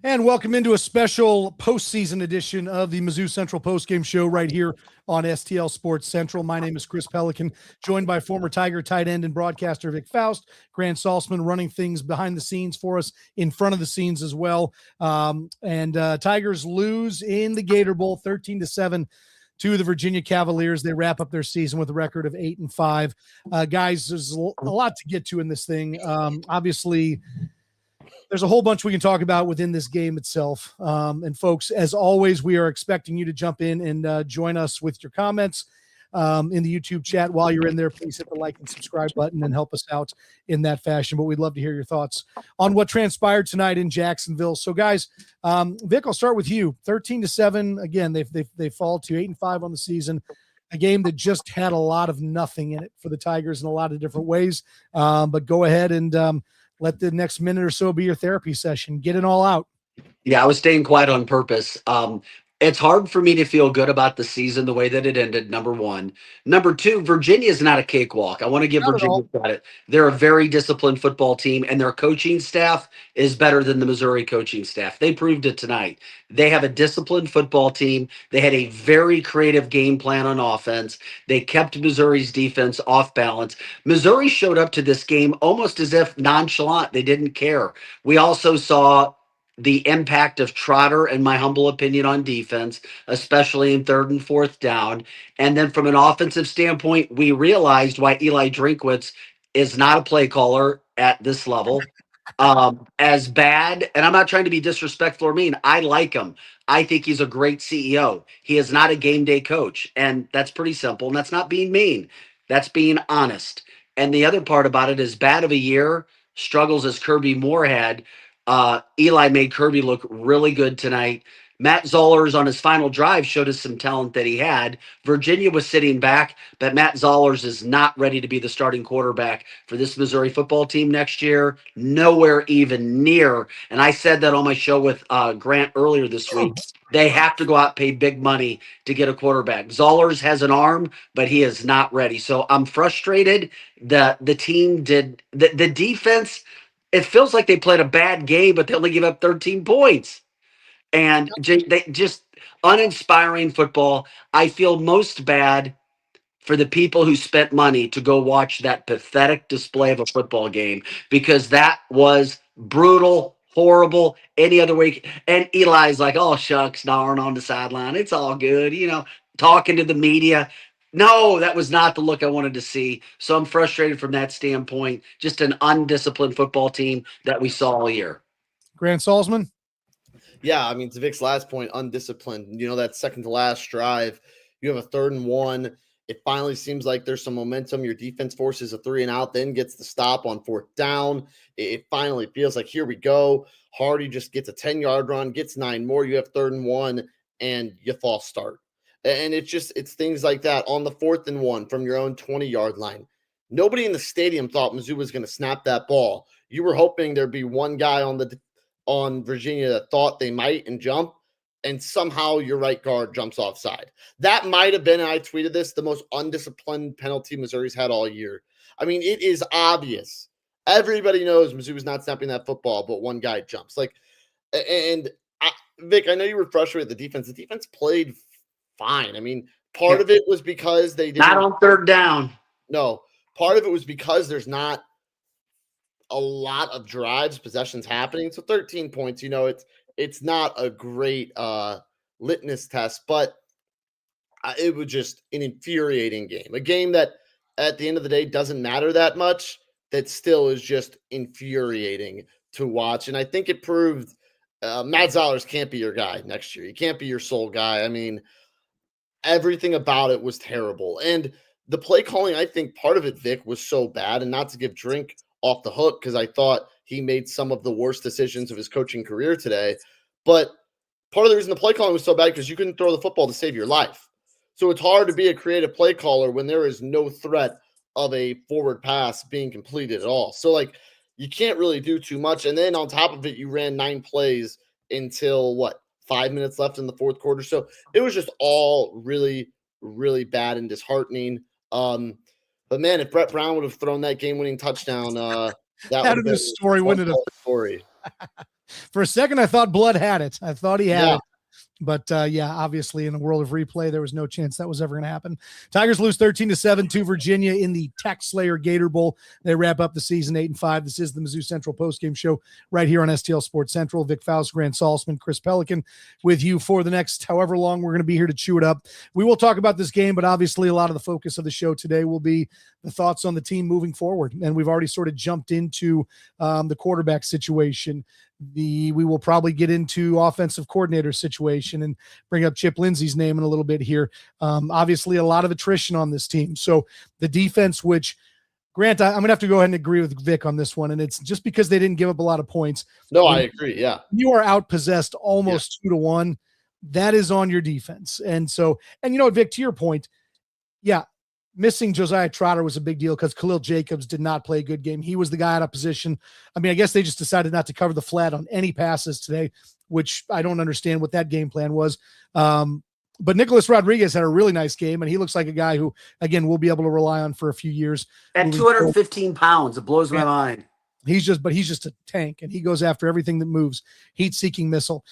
And welcome into a special postseason edition of the Mizzou Central Postgame Show right here on STL Sports Central. My name is Chris Pelican, joined by former Tiger tight end and broadcaster Vic Faust, Grant Salzman running things behind the scenes for us, in front of the scenes as well. Tigers lose in the Gator Bowl 13-7 to the Virginia Cavaliers. They wrap up their season with a record of 8-5. Guys, there's a lot to get to in this thing. Obviously, there's a whole bunch we can talk about within this game itself. And folks, as always, we are expecting you to jump in and join us with your comments in the YouTube chat. While you're in there, please hit the like and subscribe button and help us out in that fashion. But we'd love to hear your thoughts on what transpired tonight in Jacksonville. So guys, Vic, I'll start with you. 13-7. Again, they fall to 8-5 on the season. A game that just had a lot of nothing in it for the Tigers in a lot of different ways. But go ahead and let the next minute or so be your therapy session. Get it all out. Yeah, I was staying quiet on purpose. It's hard for me to feel good about the season the way that it ended, number one. Number two, Virginia is not a cakewalk. I want to give Not at Virginia all. credit. They're a very disciplined football team, and their coaching staff is better than the Missouri coaching staff. They proved it tonight. They have a disciplined football team. They had a very creative game plan on offense. They kept Missouri's defense off balance. Missouri showed up to this game almost as if nonchalant. They didn't care. We also saw the impact of Trotter, in my humble opinion, on defense, especially in third and fourth down. And then from an offensive standpoint, we realized why Eli Drinkwitz is not a play caller at this level. As bad, and I'm not trying to be disrespectful or mean, I like him. I think he's a great CEO. He is not a game day coach. And that's pretty simple. And that's not being mean, that's being honest. And the other part about it is bad of a year, struggles as Kirby Moore had. Eli made Kirby look really good tonight. Matt Zollers on his final drive showed us some talent that he had. Virginia was sitting back, but Matt Zollers is not ready to be the starting quarterback for this Missouri football team next year. Nowhere even near. And I said that on my show with Grant earlier this week. They have to go out and pay big money to get a quarterback. Zollers has an arm, but he is not ready. So I'm frustrated. The team did the defense. It feels like they played a bad game, but they only give up 13 points. And they just uninspiring football. I feel most bad for the people who spent money to go watch that pathetic display of a football game because that was brutal, horrible, any other way. And Eli's like, oh, shucks, darn on the sideline. It's all good, talking to the media. No, that was not the look I wanted to see. So I'm frustrated from that standpoint. Just an undisciplined football team that we saw all year. Grant Salzman. Yeah, I mean, to Vic's last point, undisciplined. That second to last drive, you have a 3rd and 1. It finally seems like there's some momentum. Your defense forces a 3 and out, then gets the stop on 4th down. It finally feels like, here we go. Hardy just gets a 10-yard run, gets 9 more. You have 3rd and 1, and you false start. And it's things like that on the 4th and 1 from your own 20-yard line. Nobody in the stadium thought Mizzou was going to snap that ball. You were hoping there'd be one guy on Virginia that thought they might and jump, and somehow your right guard jumps offside. That might have been, and I tweeted this, the most undisciplined penalty Missouri's had all year. I mean, it is obvious. Everybody knows Mizzou was not snapping that football, but one guy jumps. Vic, I know you were frustrated with the defense. The defense played fine. I mean, part of it was because they didn't. Not on 3rd down. No, part of it was because there's not a lot of drives, possessions happening. So 13 points, it's not a great litmus test, but it was just an infuriating game. A game that at the end of the day doesn't matter that much, that still is just infuriating to watch. And I think it proved Matt Zollers can't be your guy next year. He can't be your sole guy. I mean, everything about it was terrible. And the play calling, I think part of it, Vic, was so bad, and not to give Drink off the hook because I thought he made some of the worst decisions of his coaching career today. But part of the reason the play calling was so bad because you couldn't throw the football to save your life. So it's hard to be a creative play caller when there is no threat of a forward pass being completed at all. So you can't really do too much. And then on top of it, you ran 9 plays until 5 minutes left in the 4th quarter. So it was just all really, really bad and disheartening. But man, if Brett Brown would have thrown that game-winning touchdown, that would have been a story, wouldn't it? Story. For a second, I thought Blood had it. I thought he had Yeah. it. But yeah, obviously in the world of replay, there was no chance that was ever going to happen. Tigers lose 13-7 to Virginia in the Tech Slayer Gator Bowl. They wrap up the season 8-5. This is the Mizzou Central postgame show right here on STL Sports Central. Vic Faust, Grant Salzman, Chris Pelican with you for the next however long we're going to be here to chew it up. We will talk about this game, but obviously a lot of the focus of the show today will be the thoughts on the team moving forward. And we've already sort of jumped into the quarterback situation. We will probably get into offensive coordinator situation and bring up Chip Lindsey's name in a little bit here. Obviously a lot of attrition on this team. So the defense, which Grant, I'm going to have to go ahead and agree with Vic on this one. And it's just because they didn't give up a lot of points. No, I agree. Yeah. You are outpossessed almost 2-1. That is on your defense. And so, and you know what, Vic, to your point, yeah, missing Josiah Trotter was a big deal because Khalil Jacobs did not play a good game. He was the guy out of position. I mean, I guess they just decided not to cover the flat on any passes today, which I don't understand what that game plan was. But Nicholas Rodriguez had a really nice game, and he looks like a guy who, again, we'll be able to rely on for a few years. At 215 pounds, it blows my mind. He's just a tank, and he goes after everything that moves. Heat-seeking missile.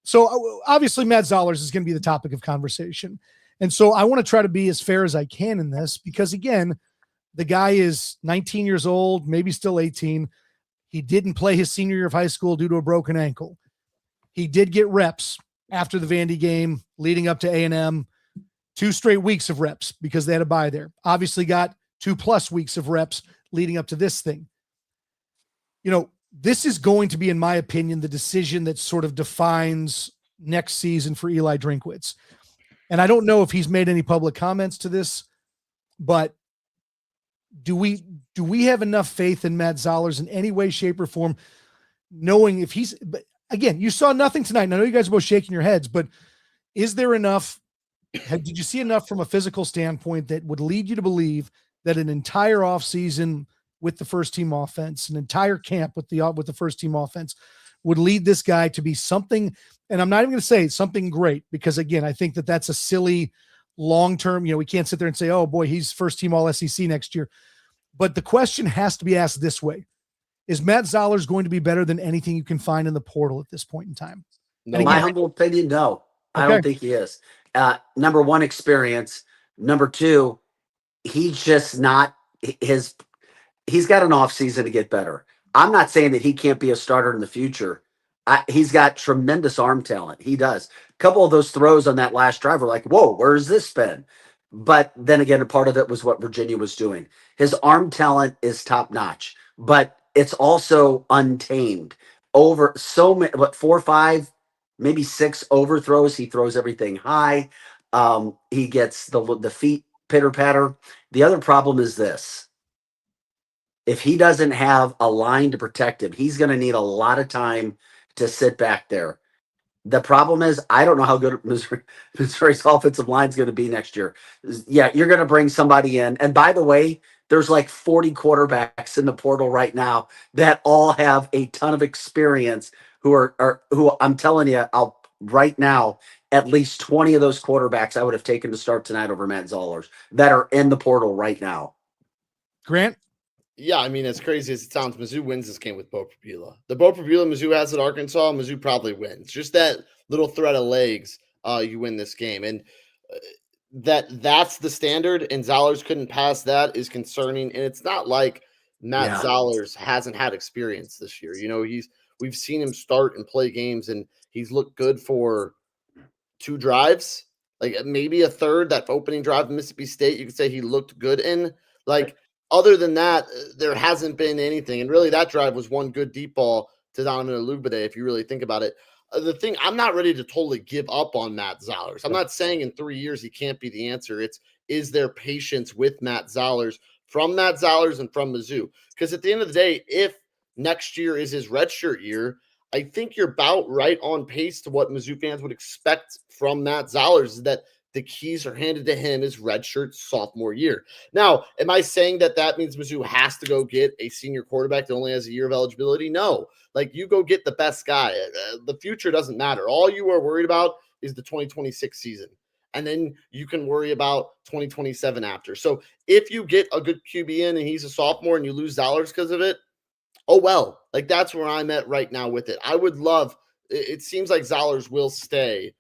So obviously Matt Zollers is going to be the topic of conversation. And so I want to try to be as fair as I can in this because, again, the guy is 19 years old, maybe still 18. He didn't play his senior year of high school due to a broken ankle. He did get reps after the Vandy game leading up to A&M, 2 straight weeks of reps because they had a bye there. Obviously got 2+ weeks of reps leading up to this thing. You know, this is going to be, in my opinion, the decision that sort of defines next season for Eli Drinkwitz. And I don't know if he's made any public comments to this, but do we have enough faith in Matt Zollers in any way, shape, or form, knowing if he's, but again, you saw nothing tonight. And I know you guys are both shaking your heads, but is there enough, did you see enough from a physical standpoint that would lead you to believe that an entire offseason with the first team offense, an entire camp with the first team offense would lead this guy to be something? And I'm not even going to say something great because, again, I think that that's a silly long-term, we can't sit there and say, oh boy, he's first team all SEC next year. But the question has to be asked this way. Is Matt Zollers going to be better than anything you can find in the portal at this point in time? No, In my humble opinion, no. I don't think he is. Number one, experience. Number two, he's just not he's got an off season to get better. I'm not saying that he can't be a starter in the future. He's got tremendous arm talent. He does. A couple of those throws on that last drive were like, whoa, where's this been? But then again, a part of it was what Virginia was doing. His arm talent is top notch, but it's also untamed. Over so many, 4 or 5, maybe 6 overthrows. He throws everything high. He gets the feet pitter patter. The other problem is this. If he doesn't have a line to protect him, he's going to need a lot of time to sit back there. The problem is, I don't know how good Missouri's offensive line is going to be next year. Yeah, you're going to bring somebody in. And by the way, there's like 40 quarterbacks in the portal right now that all have a ton of experience who I'm telling you, right now, at least 20 of those quarterbacks I would have taken to start tonight over Matt Zollers that are in the portal right now. Grant? Yeah, I mean, as crazy as it sounds, Mizzou wins this game with Bo Prabula. The Bo Prabula Mizzou has at Arkansas, Mizzou probably wins. Just that little thread of legs, you win this game. And that's the standard, and Zollers couldn't pass that is concerning. And it's not like Matt Zollers hasn't had experience this year. We've seen him start and play games, and he's looked good for 2 drives, like maybe a third. That opening drive in Mississippi State, you could say he looked good in. Like, other than that, there hasn't been anything. And really, that drive was one good deep ball to Donovan Olugbaday, if you really think about it. The thing, I'm not ready to totally give up on Matt Zollers. I'm not saying in 3 years he can't be the answer. Is there patience with Matt Zollers, from Matt Zollers and from Mizzou? Because at the end of the day, if next year is his redshirt year, I think you're about right on pace to what Mizzou fans would expect from Matt Zollers, is that the keys are handed to him his redshirt sophomore year. Now, am I saying that means Mizzou has to go get a senior quarterback that only has a year of eligibility? No. Like, you go get the best guy. The future doesn't matter. All you are worried about is the 2026 season. And then you can worry about 2027 after. So if you get a good QB in and he's a sophomore and you lose Zollers because of it, oh, well, like that's where I'm at right now with it. I would love, it seems like Zollers will stay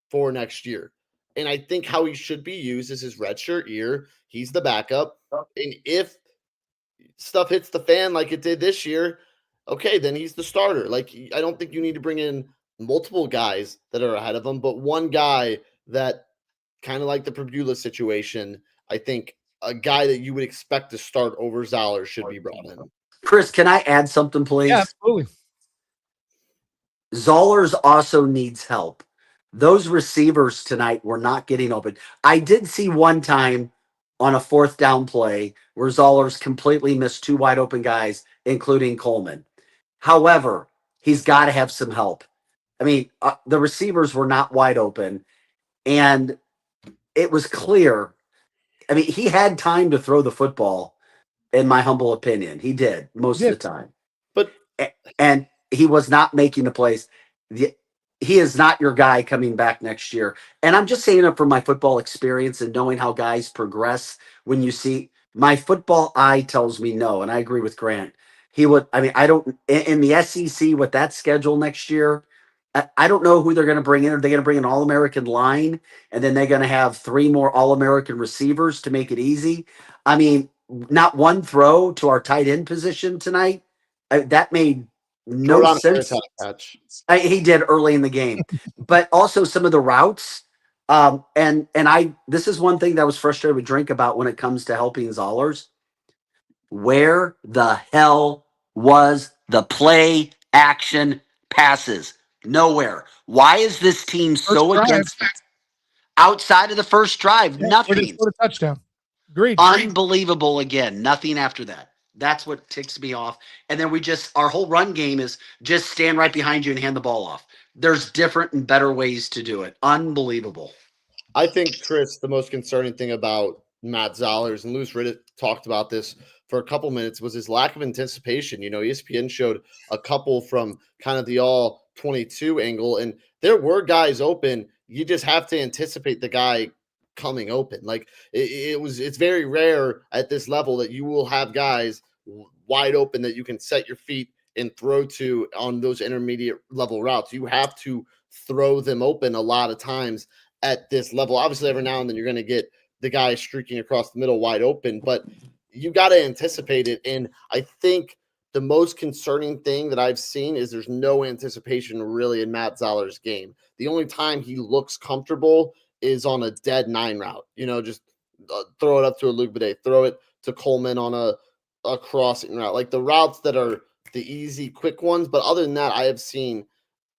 for next year. And I think how he should be used is his redshirt year. He's the backup. And if stuff hits the fan like it did this year, okay, then he's the starter. Like, I don't think you need to bring in multiple guys that are ahead of him, but one guy that kind of like the Perdula situation, I think a guy that you would expect to start over Zollers should be brought in. Chris, can I add something, please? Yeah, absolutely. Zollers also needs help. Those receivers tonight were not getting open. I did see one time on a 4th down play where Zollers completely missed 2 wide open guys, including Coleman. However, he's got to have some help. I mean, the receivers were not wide open, and it was clear. I mean, he had time to throw the football, in my humble opinion. He did most of the time. But and he was not making the plays. He is not your guy coming back next year. And I'm just saying it from my football experience and knowing how guys progress. When you see, my football eye tells me no, and I agree with Grant. He would, I mean, I don't, in the SEC with that schedule next year, I don't know who they're going to bring in. Are they going to bring an All-American line, and then they're going to have 3 more All-American receivers to make it easy? I mean, not one throw to our tight end position tonight. That made no sense. He did early in the game, but also some of the routes. And this is one thing that I was frustrated with Drink about when it comes to helping Zollers. Where the hell was the play action passes? Nowhere. Why is this team so against outside of the first drive? Nothing. For the touchdown. Agreed. Unbelievable again. Nothing after that. That's what ticks me off. And then our whole run game is just stand right behind you and hand the ball off. There's different and better ways to do it. Unbelievable. I think, Chris, the most concerning thing about Matt Zollers, and Louis Riddick talked about this for a couple minutes, was his lack of anticipation. You know, ESPN showed a couple from kind of the all 22 angle, and there were guys open. You just have to anticipate the guy coming open. Like it's very rare at this level that you will have guys wide open that you can set your feet and throw to on those intermediate level routes. You have to throw them open a lot of times at this level. Obviously, every now and then you're going to get the guy streaking across the middle wide open, but you got to anticipate it. And I think the most concerning thing that I've seen is there's no anticipation really in Matt Zoller's game. The only time he looks comfortable is on a dead 9 route. You know, just throw it up to a Luke Bidet, throw it to Coleman on a crossing route, like the routes that are the easy, quick ones. But other than that, I have seen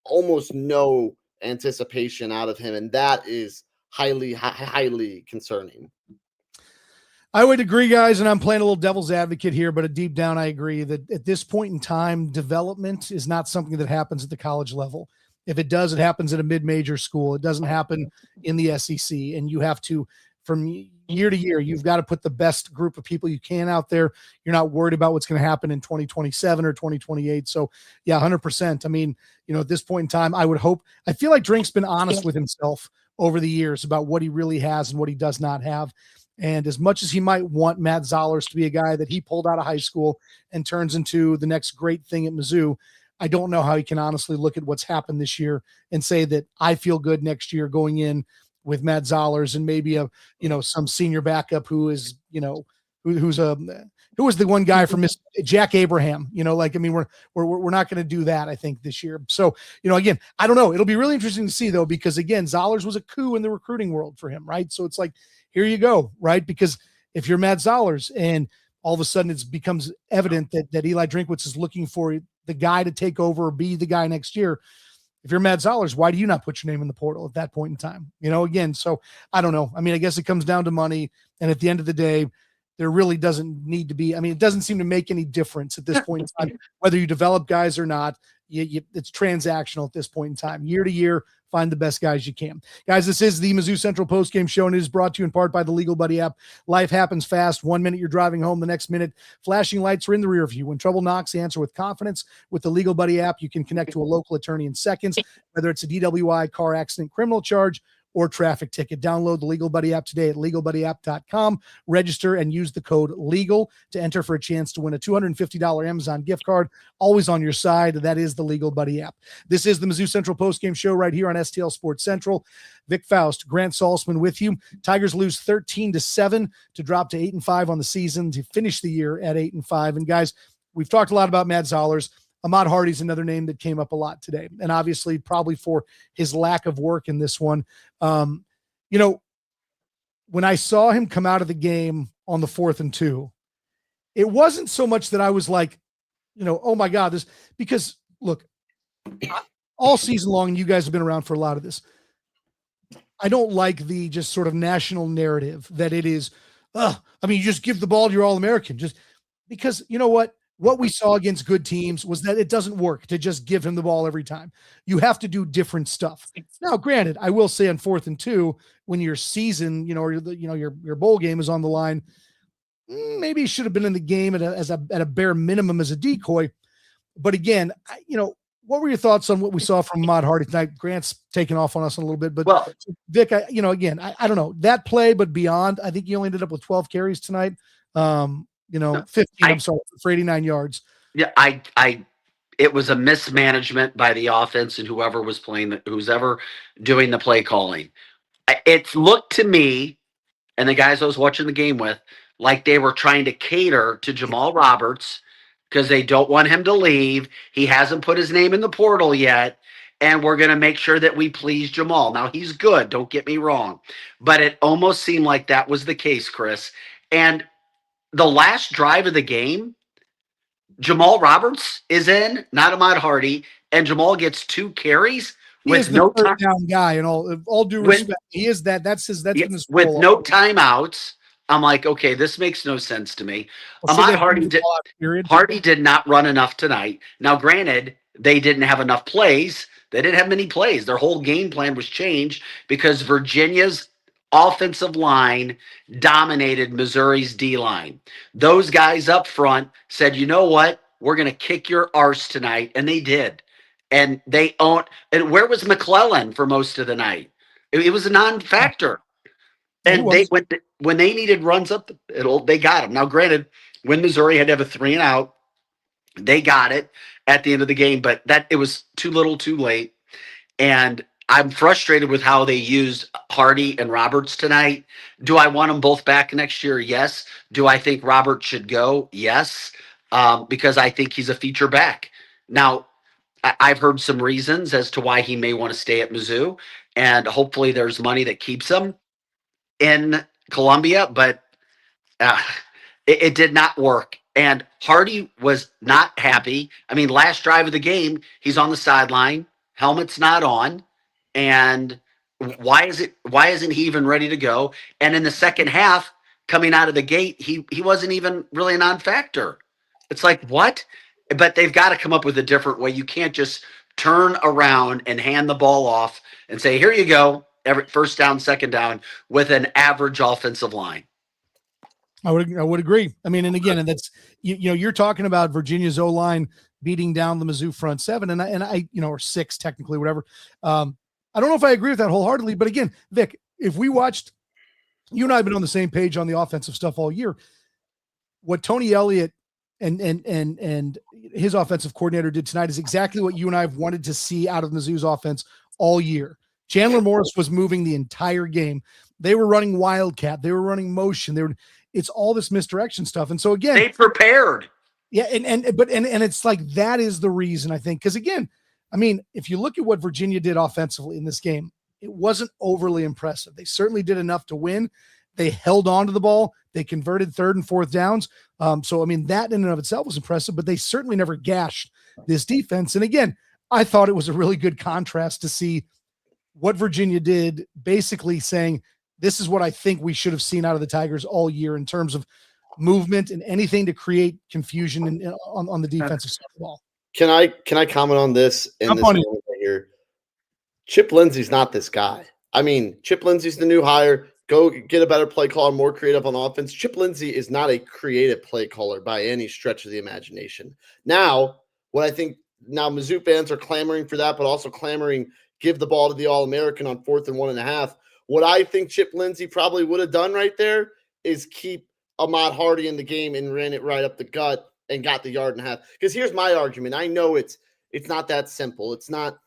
almost no anticipation out of him, and that is highly concerning. I would agree, guys, and I'm playing a little devil's advocate here, but deep down I agree that at this point in time, development is not something that happens at the college level. If it does, it happens at a mid-major school. It doesn't happen in the SEC, and you have to, from year to year, you've got to put the best group of people you can out there. You're not worried about what's going to happen in 2027 or 2028. So, yeah, 100%. I mean, you know, at this point in time, I feel like Drink's been honest with himself over the years about what he really has and what he does not have. And as much as he might want Matt Zollers to be a guy that he pulled out of high school and turns into the next great thing at Mizzou, I don't know how he can honestly look at what's happened this year and say that I feel good next year going in with Matt Zollers and maybe some senior backup who is, who was the one guy from Jack Abraham, we're not going to do that, I think, this year. So, again, I don't know. It'll be really interesting to see, though, because again, Zollers was a coup in the recruiting world for him. Right. So it's like, here you go. Right. Because if you're Matt Zollers and all of a sudden it becomes evident that Eli Drinkwitz is looking for the guy to take over or be the guy next year. If you're Matt Zollers, why do you not put your name in the portal at that point in time? Again, so I don't know. I mean, I guess it comes down to money. And at the end of the day, there really doesn't need to be. I mean, it doesn't seem to make any difference at this point in time, whether you develop guys or not. It's transactional at this point in time. Year to year, find the best guys you can. Guys, this is the Mizzou Central Postgame Show, and it is brought to you in part by the Legal Buddy app. Life happens fast. 1 minute you're driving home, the next minute flashing lights are in the rear view. When trouble knocks, answer with confidence. With the Legal Buddy app, you can connect to a local attorney in seconds, whether it's a DWI, car accident, criminal charge, or traffic ticket. Download the Legal Buddy app today at legalbuddyapp.com. Register and use the code LEGAL to enter for a chance to win a $250 Amazon gift card. Always on your side. That is the Legal Buddy app. This is the Mizzou Central postgame show right here on STL Sports Central. Vic Faust, Grant Salzman with you. Tigers lose 13-7 to drop to 8-5 on the season to finish the year at 8-5. And guys, we've talked a lot about Matt Zollers. Ahmad Hardy's another name that came up a lot today, and obviously probably for his lack of work in this one. When I saw him come out of the game on the 4th and 2, it wasn't so much that I was like, oh my God, this, because look, all season long, you guys have been around for a lot of this. I don't like the just sort of national narrative that it is, you just give the ball to your All-American, just because you know what we saw against good teams was that it doesn't work to just give him the ball every time. You have to do different stuff. Now, granted, I will say on 4th and 2, when your season, or your bowl game is on the line, maybe he should have been in the game at a bare minimum as a decoy. But again, what were your thoughts on what we saw from Ahmad Hardy tonight? Grant's taken off on us a little bit, but Vic, I don't know that play, but beyond, I think he only ended up with 12 carries tonight. 15, for 89 yards. Yeah, it was a mismanagement by the offense and whoever was who's ever doing the play calling. It looked to me, and the guys I was watching the game with, like they were trying to cater to Jamal Roberts because they don't want him to leave. He hasn't put his name in the portal yet, and we're going to make sure that we please Jamal. Now, he's good, don't get me wrong, but it almost seemed like that was the case, Chris. And the last drive of the game, Jamal Roberts is in, not Ahmad Hardy, and Jamal gets 2 carries with no third down guy. And all due respect, he is that. That's been his with role. no timeouts. I'm like, okay, this makes no sense to me. Ahmad Hardy did not run enough tonight. Now, granted, they didn't have enough plays. They didn't have many plays. Their whole game plan was changed because Virginia's offensive line dominated Missouri's D-line. Those guys up front said, you know what? We're going to kick your arse tonight. And they did. And they owned. And where was McClellan for most of the night? It was a non-factor. And when they needed runs up the middle, they got them. Now, granted, when Missouri had to have a 3 and out, they got it at the end of the game, but it was too little too late. And I'm frustrated with how they used Hardy and Roberts tonight. Do I want them both back next year? Yes. Do I think Roberts should go? Yes. Because I think he's a feature back. Now, I've heard some reasons as to why he may want to stay at Mizzou, and hopefully there's money that keeps him in Columbia, but it did not work. And Hardy was not happy. I mean, last drive of the game, he's on the sideline, helmet's not on. And why isn't he even ready to go? And in the second half, coming out of the gate, he wasn't even really a non-factor. It's like, what? But they've got to come up with a different way. You can't just turn around and hand the ball off and say, here you go, every first down, second down, with an average offensive line. I would agree. I mean, and again, and that's, you're talking about Virginia's O-line beating down the Mizzou front 7 and I or 6 technically, whatever. I don't know if I agree with that wholeheartedly, but again, Vic, if we watched, you and I have been on the same page on the offensive stuff all year. What Tony Elliott and his offensive coordinator did tonight is exactly what you and I have wanted to see out of Mizzou's offense all year. Chandler Morris was moving the entire game. They were running wildcat. They were running motion. It's all this misdirection stuff. And so again, they prepared. Yeah. And it's like, that is the reason I think, because again, I mean, if you look at what Virginia did offensively in this game, it wasn't overly impressive. They certainly did enough to win. They held on to the ball. They converted 3rd and 4th downs. So, I mean, that in and of itself was impressive, but they certainly never gashed this defense. And again, I thought it was a really good contrast to see what Virginia did, basically saying, this is what I think we should have seen out of the Tigers all year in terms of movement and anything to create confusion on the defensive side of the ball. Can I comment on this in this moment right here? Chip Lindsey's not this guy. I mean, Chip Lindsey's the new hire. Go get a better play caller, more creative on offense. Chip Lindsey is not a creative play caller by any stretch of the imagination. Now, what I think now Mizzou fans are clamoring for that, but also clamoring, give the ball to the All-American on 4th and 1.5. What I think Chip Lindsey probably would have done right there is keep Ahmad Hardy in the game and ran it right up the gut and got the yard and a half. Because here's my argument. I know it's not that simple. It's not.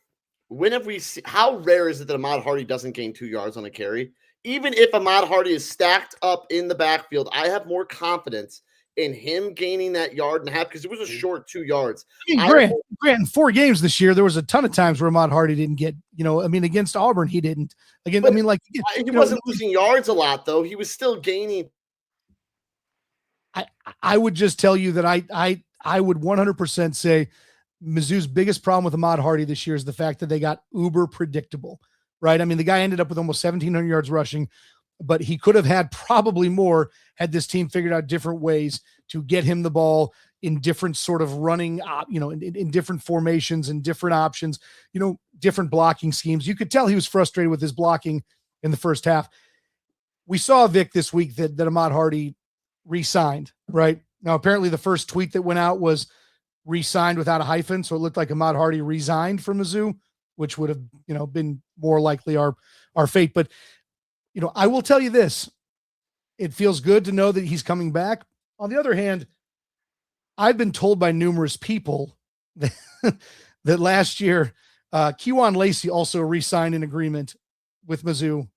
When have we seen, how rare is it that Ahmad Hardy doesn't gain 2 yards on a carry? Even if Ahmad Hardy is stacked up in the backfield, I have more confidence in him gaining that yard and a half because it was a short 2 yards. Grant, in 4 games this year, there was a ton of times where Ahmad Hardy didn't get, against Auburn, he didn't. Again, but he wasn't losing yards a lot, though. He was still gaining. I would just tell you that I would 100% say Mizzou's biggest problem with Ahmad Hardy this year is the fact that they got uber predictable, right? I mean, the guy ended up with almost 1,700 yards rushing, but he could have had probably more had this team figured out different ways to get him the ball in different sort of running, in different formations and different options, different blocking schemes. You could tell he was frustrated with his blocking in the first half. We saw, Vic, this week that Ahmad Hardy re-signed, right? Now, apparently the first tweet that went out was re-signed without a hyphen, so it looked like Ahmad Hardy resigned from Mizzou, which would have, been more likely our fate. But, I will tell you this. It feels good to know that he's coming back. On the other hand, I've been told by numerous people that, that last year, Kejuan Lacey also re-signed an agreement with Mizzou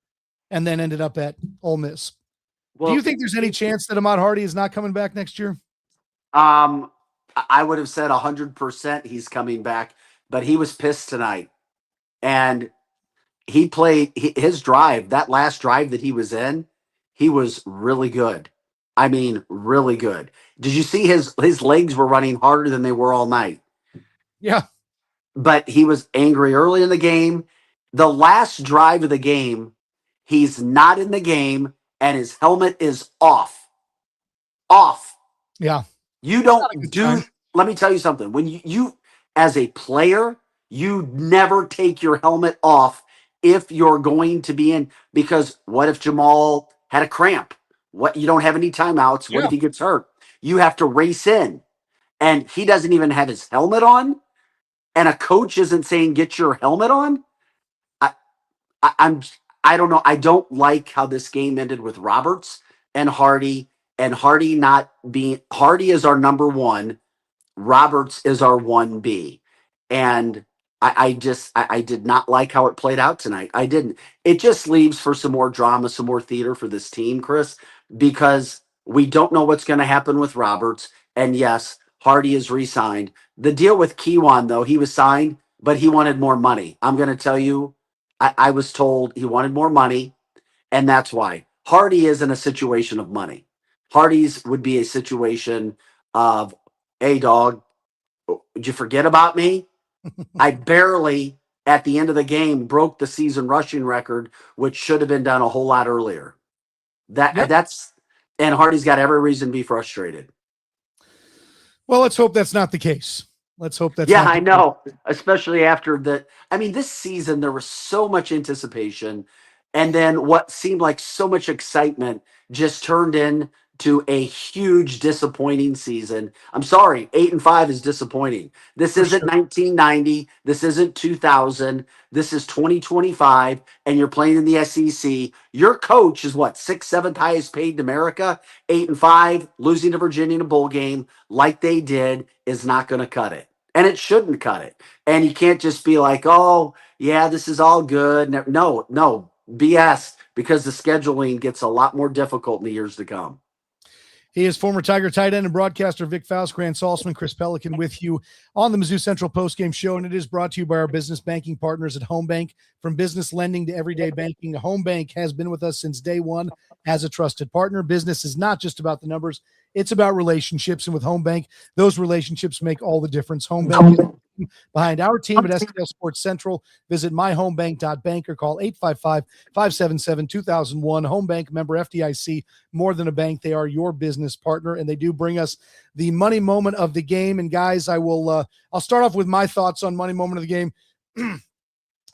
and then ended up at Ole Miss. Well, do you think there's any chance that Ahmad Hardy is not coming back next year? I would have said 100% he's coming back, but he was pissed tonight. And he played his drive, that last drive that he was in, he was really good. I mean, really good. Did you see his legs were running harder than they were all night? Yeah. But he was angry early in the game. The last drive of the game, he's not in the game and his helmet is off. Off. Yeah. You don't do, let me tell you something. When you as a player, you never take your helmet off if you're going to be in, because what if Jamal had a cramp? What, you don't have any timeouts. What if he gets hurt? You have to race in, and he doesn't even have his helmet on, and a coach isn't saying, get your helmet on. I don't know. I don't like how this game ended with Roberts and Hardy not being, Hardy is our number 1. Roberts is our 1B. And I did not like how it played out tonight. I didn't. It just leaves for some more drama, some more theater for this team, Chris, because we don't know what's going to happen with Roberts. And yes, Hardy is re-signed. The deal with Kejuan, though, he was signed, but he wanted more money. I'm going to tell you, I was told he wanted more money, and that's why. Hardy isn't a situation of money. Hardy's would be a situation of, hey, dog, did you forget about me? I barely, at the end of the game, broke the season rushing record, which should have been done a whole lot earlier. That's, and Hardy's got every reason to be frustrated. Well, let's hope that's not the case. Let's hope that's not I know, especially after this season, there was so much anticipation, and then what seemed like so much excitement just turned into a huge disappointing season. I'm sorry, 8-5 is disappointing. This isn't 1990. This isn't 2000. This is 2025, and you're playing in the SEC. Your coach is what, 6th, 7th highest paid in America. 8-5, losing to Virginia in a bowl game like they did is not going to cut it. And it shouldn't cut it. And you can't just be like, oh, yeah, this is all good. No, BS, because the scheduling gets a lot more difficult in the years to come. He is former Tiger tight end and broadcaster Vic Faust, Grant Salzman, Chris Pelican with you on the Mizzou Central Postgame Show, and it is brought to you by our business banking partners at Home Bank. From business lending to everyday banking, Home Bank has been with us since day one as a trusted partner. Business is not just about the numbers. It's about relationships, and with Home Bank, those relationships make all the difference. Home Bank is behind our team at STL Sports Central. Visit myhomebank.bank or call 855-577-2001. Home Bank, member FDIC, more than a bank. They are your business partner, and they do bring us the money moment of the game. And guys, I'll start off with my thoughts on money moment of the game.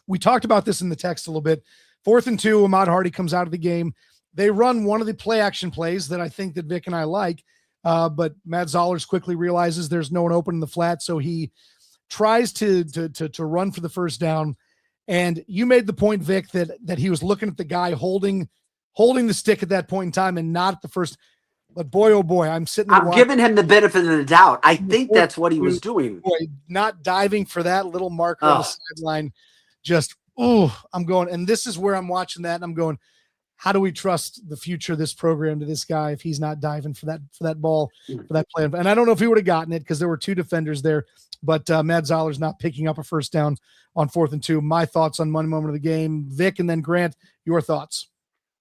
We talked about this in the text a little bit. 4th and 2, Ahmad Hardy comes out of the game. They run one of the play action plays that I think that Vic and I like, but Matt Zollers quickly realizes there's no one open in the flat, so he tries to run for the first down, And you made the point, Vic, that he was looking at the guy holding the stick at that point in time and not at the first. But boy, oh boy, I'm sitting there I'm watching giving him the benefit of the doubt. I the think fourth that's what he was doing. boy, not diving for that little marker on the sideline. Just, I'm going. And this is where I'm watching that. And I'm going, how do we trust the future of this program to this guy if he's not diving for that ball, for that play? And I don't know if he would have gotten it because there were two defenders there, but Matt Zoller's not picking up a first down on 4th and 2. My thoughts on money moment of the game, Vic, and then Grant, your thoughts.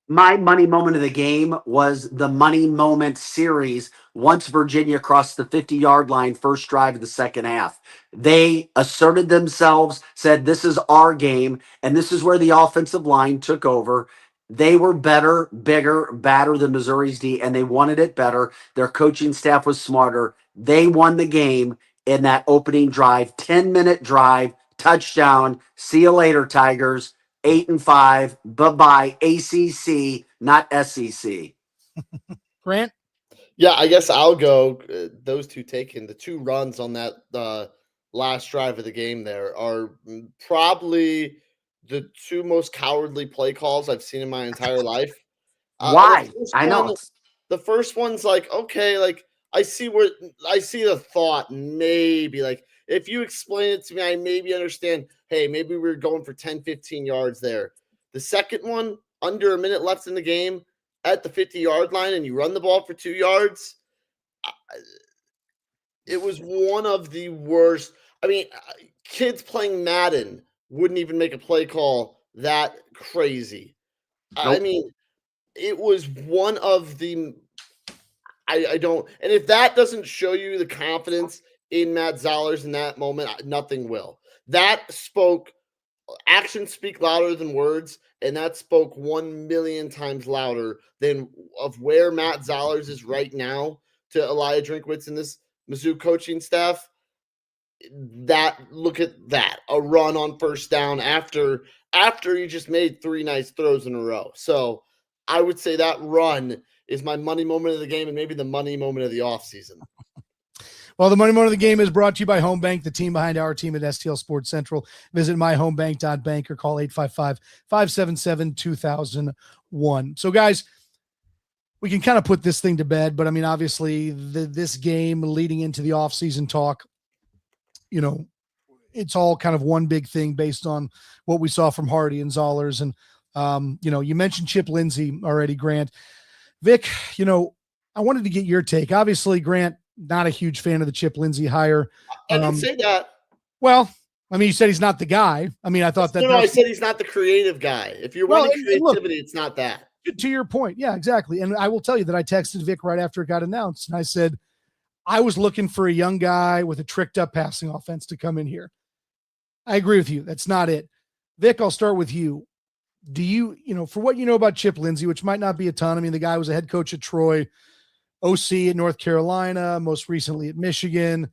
My money moment of the game was the money moment series once Virginia crossed the 50-yard line first drive of the second half. They asserted themselves, said, this is our game, and this is where the offensive line took over. They were better, bigger, badder than Missouri's D, and they wanted it better. Their coaching staff was smarter. They won the game in that opening drive, 10-minute drive, touchdown. See you later, Tigers. 8-5. Bye-bye. ACC, not SEC. Grant? Yeah, I guess I'll go. Those two taken. The two runs on that last drive of the game there are probably the two most cowardly play calls I've seen in my entire life. Why? I know. The first one's like, okay, like I see the thought, maybe like if you explain it to me, I maybe understand, hey, maybe we're going for 10, 15 yards there. The second one, under a minute left in the game at the 50-yard line, and you run the ball for 2 yards. It was one of the worst. I mean, kids playing Madden wouldn't even make a play call that crazy. Nope. I mean, it was one of the I don't, and if that doesn't show you the confidence in Matt Zollers in that moment, nothing will. That spoke, actions speak louder than words, and that spoke 1 million times louder than of where Matt Zollers is right now to Elijah Drinkwitz and this Mizzou coaching staff. That, look at that, a run on first down after he just made 3 nice throws in a row. So I would say that run is my money moment of the game and maybe the money moment of the offseason. Well, the money moment of the game is brought to you by Home Bank, the team behind our team at STL Sports Central. Visit myhomebank.bank or call 855-577-2001. So, guys, we can kind of put this thing to bed, but I mean, obviously, this game leading into the offseason talk, you know, it's all kind of one big thing based on what we saw from Hardy and Zollers. And, you know, you mentioned Chip Lindsey already, Grant. Vic, you know, I wanted to get your take. Obviously, Grant, not a huge fan of the Chip Lindsey hire. I didn't say that. Well, I mean, you said he's not the guy. I mean, I thought that. No, I said he's not the creative guy. If you're wanting creativity, it's not that. To your point. Yeah, exactly. And I will tell you that I texted Vic right after it got announced. And I said, I was looking for a young guy with a tricked up passing offense to come in here. I agree with you. That's not it. Vic, I'll start with you. Do you, for what you know about Chip Lindsey, which might not be a ton. I mean, the guy was a head coach at Troy, OC at North Carolina, most recently at Michigan.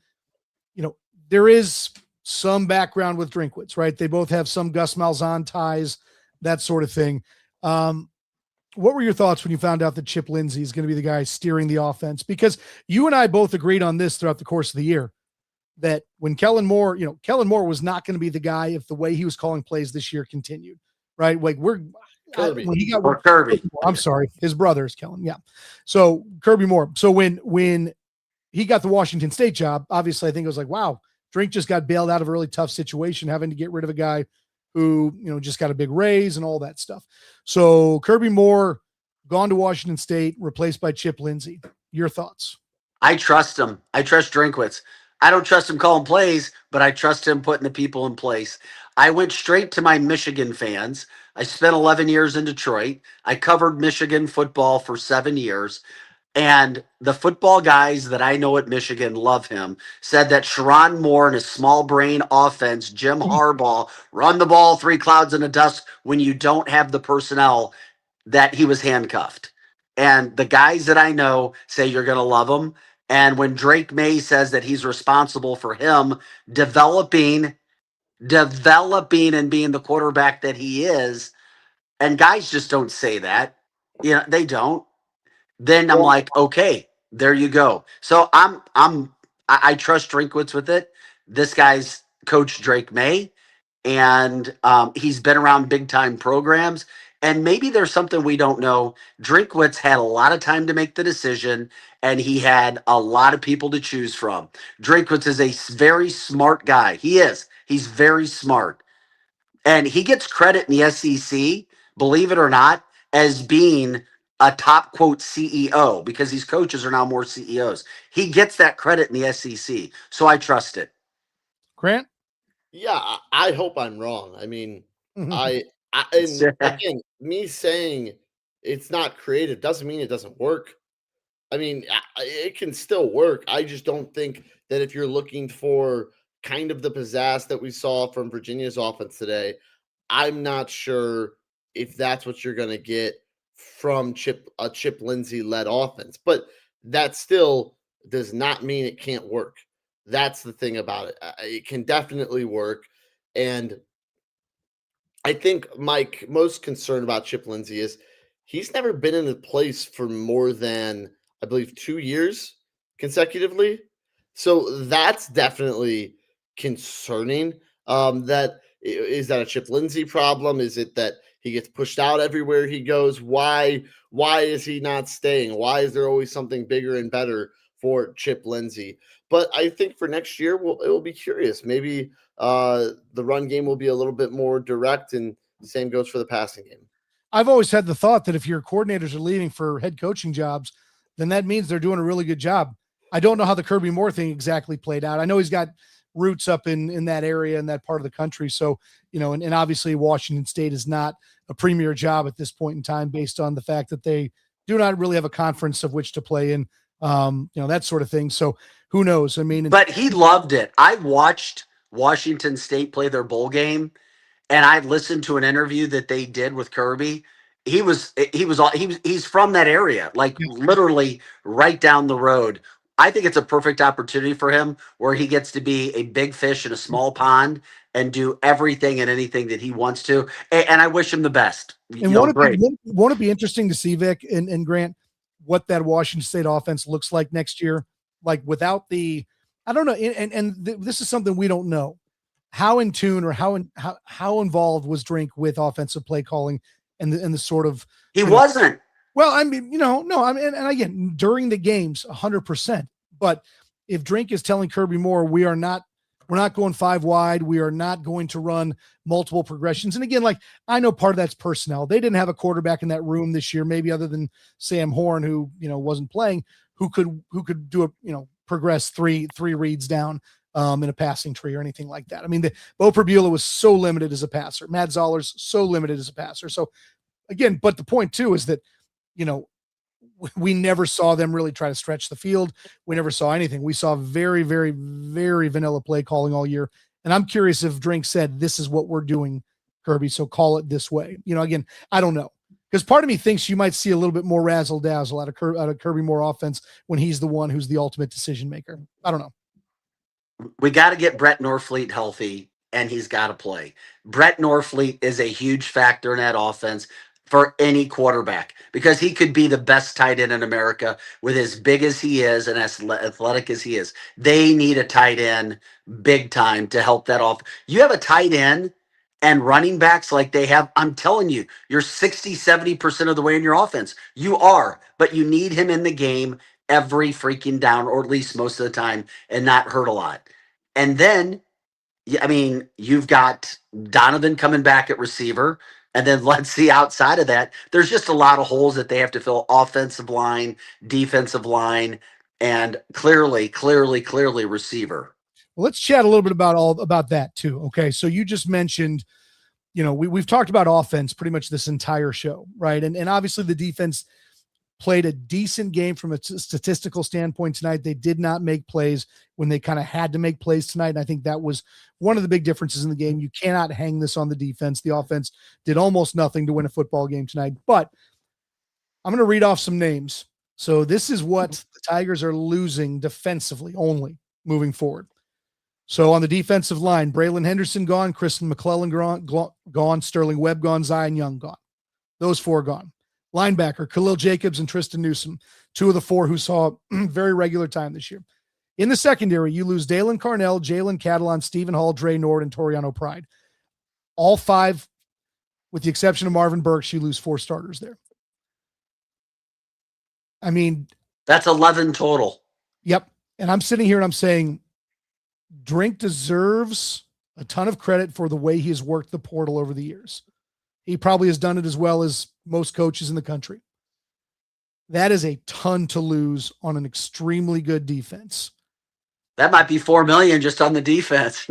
There is some background with Drinkwitz, right? They both have some Gus Malzahn ties, that sort of thing. What were your thoughts when you found out that Chip Lindsey is going to be the guy steering the offense? Because you and I both agreed on this throughout the course of the year, that when Kellen Moore was not going to be the guy if the way he was calling plays this year continued, right? Like Kirby. Kirby. I'm sorry. His brother is Kellen. Yeah. So Kirby Moore. So when he got the Washington State job, obviously I think it was like, wow, Drink just got bailed out of a really tough situation, having to get rid of a guy who, just got a big raise and all that stuff. So Kirby Moore gone to Washington State, replaced by Chip Lindsey. Your thoughts? I trust him. I trust Drinkwitz. I don't trust him calling plays, but I trust him putting the people in place. I went straight to my Michigan fans. I spent 11 years in Detroit. I covered Michigan football for 7 years. And the football guys that I know at Michigan love him, said that Sharon Moore and his small brain offense, Jim Harbaugh, run the ball 3 clouds in a dust when you don't have the personnel, that he was handcuffed. And the guys that I know say you're going to love him. And when Drake May says that he's responsible for him developing and being the quarterback that he is, and guys just don't say that. They don't. Then I'm like, okay, there you go. So I trust Drinkwitz with it. This guy's coach Drake May. and he's been around big time programs. And maybe there's something we don't know. Drinkwitz had a lot of time to make the decision, and he had a lot of people to choose from. Drinkwitz is a very smart guy. He is. He's very smart. And he gets credit in the SEC, believe it or not, as being a top quote CEO because these coaches are now more CEOs. He gets that credit in the SEC. So I trust it. Grant? Yeah, I hope I'm wrong. I mean, and again, me saying it's not creative doesn't mean it doesn't work. I mean, it can still work. I just don't think that if you're looking for kind of the pizzazz that we saw from Virginia's offense today, I'm not sure if that's what you're going to get from a Chip Lindsey led offense. But that still does not mean it can't work. That's the thing about it. It can definitely work. And I think my most concern about Chip Lindsey is he's never been in a place for more than, I believe, 2 years consecutively. So that's definitely concerning. Is that a Chip Lindsey problem? Is it that he gets pushed out everywhere he goes? Why is he not staying? Why is there always something bigger and better for Chip Lindsey? But I think for next year, it will be curious. Maybe the run game will be a little bit more direct, and the same goes for the passing game. I've always had the thought that if your coordinators are leaving for head coaching jobs, then that means they're doing a really good job. I don't know how the Kirby Moore thing exactly played out. I know he's got roots up in that area, in that part of the country. So, and obviously Washington State is not a premier job at this point in time based on the fact that they do not really have a conference of which to play in, that sort of thing. So who knows? I mean, but he loved it. I watched Washington State play their bowl game, and I listened to an interview that they did with Kirby. He's from that area, like literally right down the road. I think it's a perfect opportunity for him where he gets to be a big fish in a small pond and do everything and anything that he wants to. And I wish him the best. And won't it be interesting to see, Vic and Grant, what that Washington State offense looks like next year? Like without I don't know. This is something we don't know. How in tune or how involved was Drink with offensive play calling and the sort of he wasn't. Well, I mean, no, I mean, and again, during the games, 100%. But if Drink is telling Kirby Moore, we're not going 5 wide, we are not going to run multiple progressions. And again, like I know part of that's personnel. They didn't have a quarterback in that room this year, maybe other than Sam Horn, who wasn't playing, who could do progress three reads down in a passing tree or anything like that. I mean, Bo Perbula was so limited as a passer. Matt Zoller's so limited as a passer. So again, but the point too is that, we never saw them really try to stretch the field. We never saw anything. We saw very, very, very vanilla play calling all year. And I'm curious if Drink said, this is what we're doing, Kirby, so call it this way. Again, I don't know. Because part of me thinks you might see a little bit more razzle-dazzle out of Kirby Moore offense when he's the one who's the ultimate decision maker. I don't know. We got to get Brett Norfleet healthy, and he's got to play. Brett Norfleet is a huge factor in that offense for any quarterback because he could be the best tight end in America with as big as he is and as athletic as he is. They need a tight end big time to help that off. You have a tight end and running backs like they have. I'm telling you, you're 60, 70% of the way in your offense. You are, but you need him in the game every freaking down, or at least most of the time, and not hurt a lot. And then, I mean, you've got Donovan coming back at receiver. And then let's see outside of that, there's just a lot of holes that they have to fill: offensive line, defensive line, and clearly receiver. Well, let's chat a little bit about that too. Okay. So you just mentioned, we've talked about offense pretty much this entire show, right? And obviously the defense played a decent game from a statistical standpoint tonight. They did not make plays when they kind of had to make plays tonight. And I think that was one of the big differences in the game. You cannot hang this on the defense. The offense did almost nothing to win a football game tonight, but I'm going to read off some names. So this is what the Tigers are losing defensively only moving forward. So on the defensive line, Braylon Henderson gone, Kristen McClellan gone, Sterling Webb gone, Zion Young gone. Those 4 gone. Linebacker, Khalil Jacobs and Tristan Newsom, 2 of the 4 who saw very regular time this year. In the secondary, you lose Dalen Carnell, Jalen Catalon, Stephen Hall, Dre Nord, and Toriano Pride. All 5, with the exception of Marvin Burks, you lose 4 starters there. I mean, that's 11 total. Yep. And I'm sitting here and I'm saying Drink deserves a ton of credit for the way he has worked the portal over the years. He probably has done it as well as most coaches in the country. That is a ton to lose on an extremely good defense. That might be $4 million just on the defense.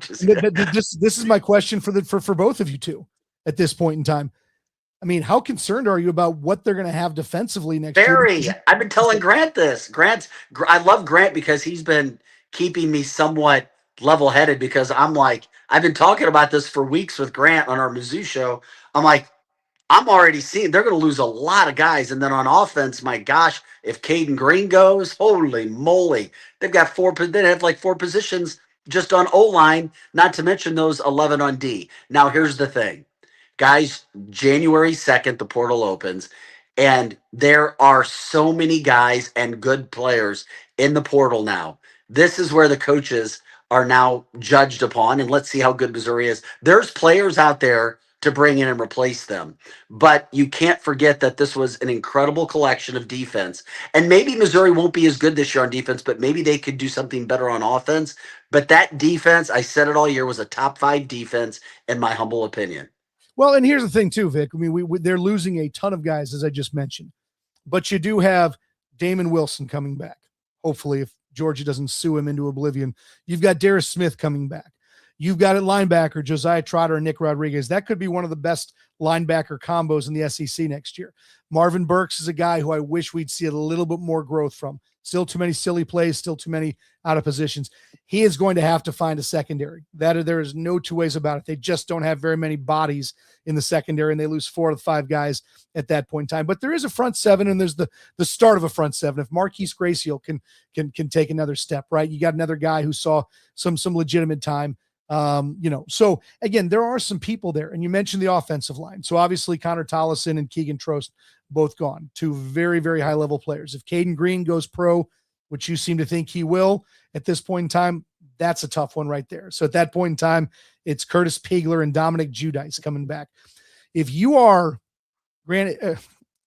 This is my question for both of you two at this point in time. I mean, how concerned are you about what they're going to have defensively next year? I've been telling Grant this. I love Grant because he's been keeping me somewhat level-headed, because I'm like, I've been talking about this for weeks with Grant on our Mizzou show. I'm like, I'm already seeing they're going to lose a lot of guys. And then on offense, my gosh, if Caden Green goes, holy moly, they've got they have like 4 positions just on O-line, not to mention those 11 on D. Now, here's the thing. Guys, January 2nd, the portal opens, and there are so many guys and good players in the portal now. This is where the coaches are now judged upon, and let's see how good Missouri is. There's players out there to bring in and replace them, but you can't forget that this was an incredible collection of defense. And maybe Missouri won't be as good this year on defense, but maybe they could do something better on offense. But that defense, I said it all year, was a top 5 defense in my humble opinion. Well, and here's the thing too, Vic. I mean, they're losing a ton of guys, as I just mentioned, but you do have Damon Wilson coming back. Hopefully, if Georgia doesn't sue him into oblivion, you've got Darius Smith coming back. You've got at linebacker Josiah Trotter and Nick Rodriguez. That could be one of the best linebacker combos in the SEC next year. Marvin Burks is a guy who I wish we'd see a little bit more growth from. Still too many silly plays, still too many out of positions. He is going to have to find a secondary. There is no 2 ways about it. They just don't have very many bodies in the secondary, and they lose 4 of the 5 guys at that point in time. But there is a front 7, and there's the start of a front 7. If Marquise Graciel can take another step, right? You got another guy who saw some legitimate time. So again, there are some people there, and you mentioned the offensive line. So obviously Connor Tollison and Keegan Trost both gone, 2 very, very high level players. If Caden Green goes pro, which you seem to think he will at this point in time, that's a tough one right there. So at that point in time, it's Curtis Pigler and Dominic Giudice coming back. If you are Vic,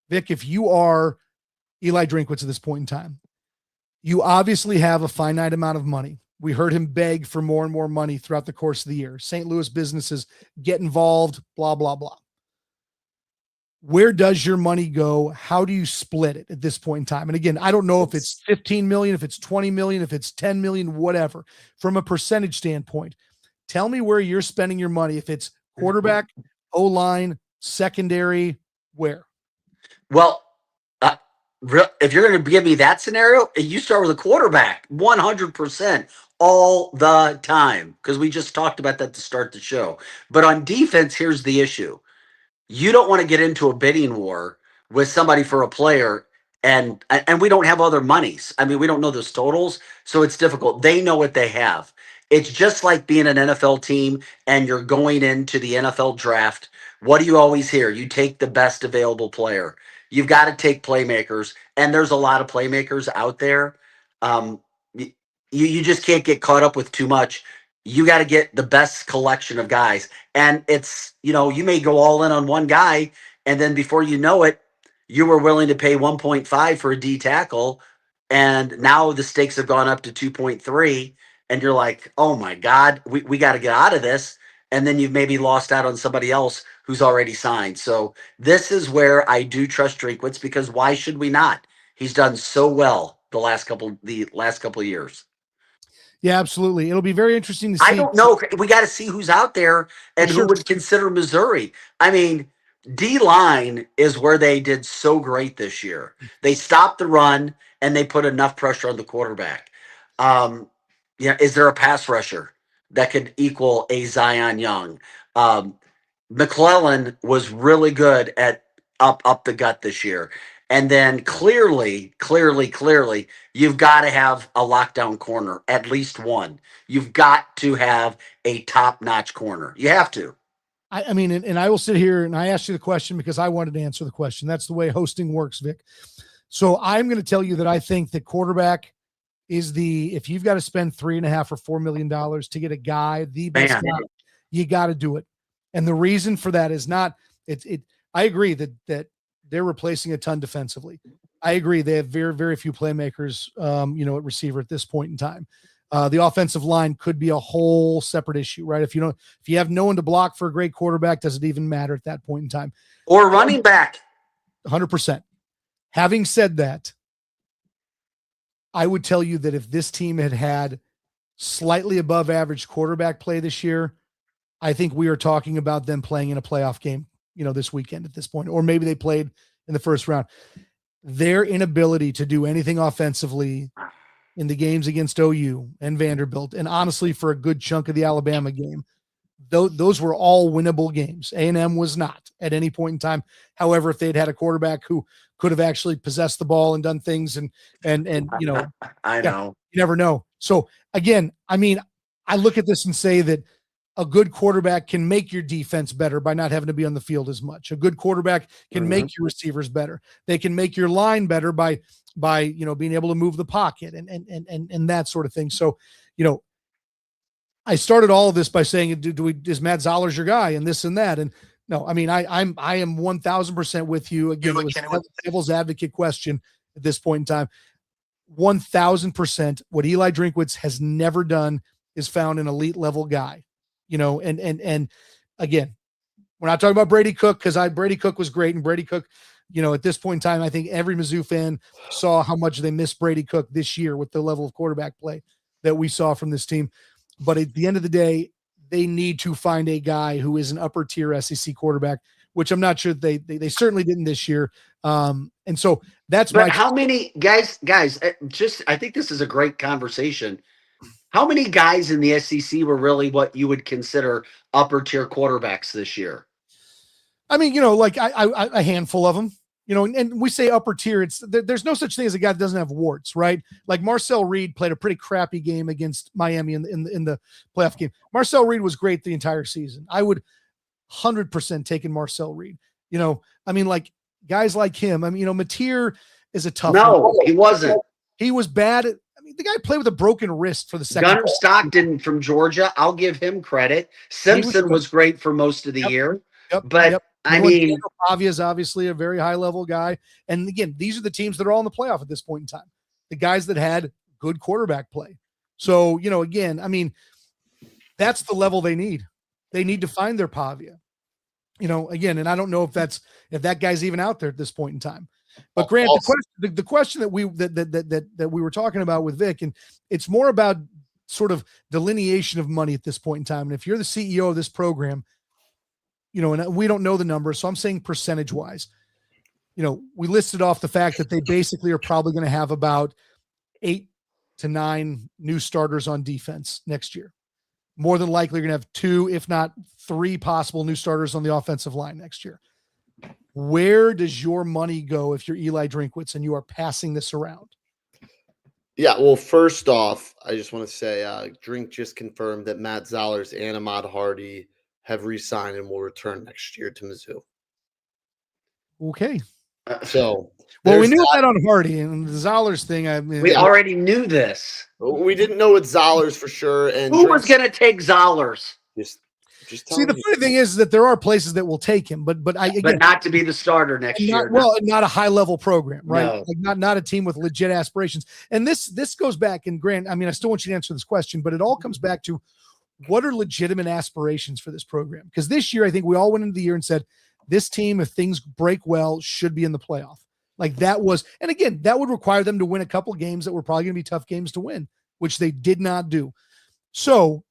if you are Eli Drinkwitz at this point in time, you obviously have a finite amount of money. We heard him beg for more and more money throughout the course of the year. St. Louis businesses get involved, blah, blah, blah. Where does your money go? How do you split it at this point in time? And again, I don't know if it's 15 million, if it's 20 million, if it's 10 million, whatever. From a percentage standpoint, tell me where you're spending your money. If it's quarterback, O-line, secondary, where? Well, if you're going to give me that scenario, you start with a quarterback, 100% all the time, because we just talked about that to start the show. But on defense, here's the issue. You don't want to get into a bidding war with somebody for a player, and we don't have other monies. I mean, we don't know those totals, so it's difficult. They know what they have. It's just like being an NFL team and you're going into the NFL draft. What do you always hear? You take the best available player. You've got to take playmakers, and there's a lot of playmakers out there. You just can't get caught up with too much. You got to get the best collection of guys. And it's, you may go all in on one guy, and then before you know it, you were willing to pay 1.5 for a D tackle, and now the stakes have gone up to 2.3, and you're like, oh my God, we got to get out of this. And then you've maybe lost out on somebody else who's already signed. So this is where I do trust Drinkwitz, because why should we not? He's done so well the last couple of years. Yeah, absolutely. It'll be very interesting to see. I don't know. We got to see who's out there and who would consider Missouri. I mean, D-line is where they did so great this year. They stopped the run and they put enough pressure on the quarterback. Is there a pass rusher that could equal a Zion Young? McClellan was really good at up the gut this year. And then clearly, you've got to have a lockdown corner, at least one. You've got to have a top-notch corner. You have to. I mean, and I will sit here and I asked you the question because I wanted to answer the question. That's the way hosting works, Vic. So I'm going to tell you that I think that quarterback is if you've got to spend $3.5 or $4 million to get a guy, the best guy, You got to do it. And the reason for that is not I agree that they're replacing a ton defensively. I agree. They have very, very few playmakers, at receiver at this point in time. The offensive line could be a whole separate issue, right? If you have no one to block for a great quarterback, does it even matter at that point in time? Or running back. 100%. Having said that, I would tell you that if this team had slightly above average quarterback play this year, I think we are talking about them playing in a playoff game, this weekend at this point, or maybe they played in the first round. Their inability to do anything offensively in the games against OU and Vanderbilt, and honestly for a good chunk of the Alabama game, those were all winnable games. A&M was not at any point in time. However, if they'd had a quarterback who could have actually possessed the ball and done things and I know. you never know. So again, I look at this and say that a good quarterback can make your defense better by not having to be on the field as much. A good quarterback can make your receivers better. They can make your line better by being able to move the pocket and that sort of thing. So, I started all of this by saying, is Matt Zollers your guy and this and that? And no, I am 1000% with you. Again, it was a devil's advocate question at this point in time. 1000%. What Eli Drinkwitz has never done is found an elite level guy, and again, we're not talking about Brady Cook because Brady Cook was great. And Brady Cook, at this point in time, I think every Mizzou fan saw how much they missed Brady Cook this year with the level of quarterback play that we saw from this team. But at the end of the day, they need to find a guy who is an upper tier SEC quarterback, which I'm not sure they certainly didn't this year. And so how many guys, I think this is a great conversation. How many guys in the SEC were really what you would consider upper tier quarterbacks this year? A handful of them, and we say upper tier. There's no such thing as a guy that doesn't have warts, right? Like Marcel Reed played a pretty crappy game against Miami in the playoff game. Marcel Reed was great the entire season. I would 100% take in Marcel Reed. Guys like him. Mateer is a tough. No, he wasn't. He was bad. The guy played with a broken wrist for the second. Gunnar Stockton from Georgia, I'll give him credit. Simpson was great for most of the year. But Pavia is obviously a very high level guy. And again, these are the teams that are all in the playoff at this point in time. The guys that had good quarterback play. So, again, that's the level they need. They need to find their Pavia. Again, and I don't know if that guy's even out there at this point in time. But Grant, the question that we were talking about with Vic, and it's more about sort of delineation of money at this point in time. And if you're the CEO of this program, and we don't know the numbers, so I'm saying percentage wise, we listed off the fact that they basically are probably going to have about 8 to 9 new starters on defense next year. More than likely, you're going to have 2, if not 3 possible new starters on the offensive line next year. Where does your money go if you're Eli Drinkwitz and you are passing this around? Yeah, well, first off, I just want to say Drink just confirmed that Matt Zollers and Ahmad Hardy have re-signed and will return next year to Mizzou. Okay. So, we knew that on Hardy and the Zollers thing. We already knew this. We didn't know it's Zollers for sure. And who was going to take Zollers? Just see, the funny thing is that there are places that will take him, but not to be the starter next year. Not a high level program, right? No. Not a team with legit aspirations. And this goes back, and Grant, I still want you to answer this question, but it all comes back to what are legitimate aspirations for this program? Because this year, I think we all went into the year and said, this team, if things break well, should be in the playoff. And again, that would require them to win a couple games that were probably going to be tough games to win, which they did not do. So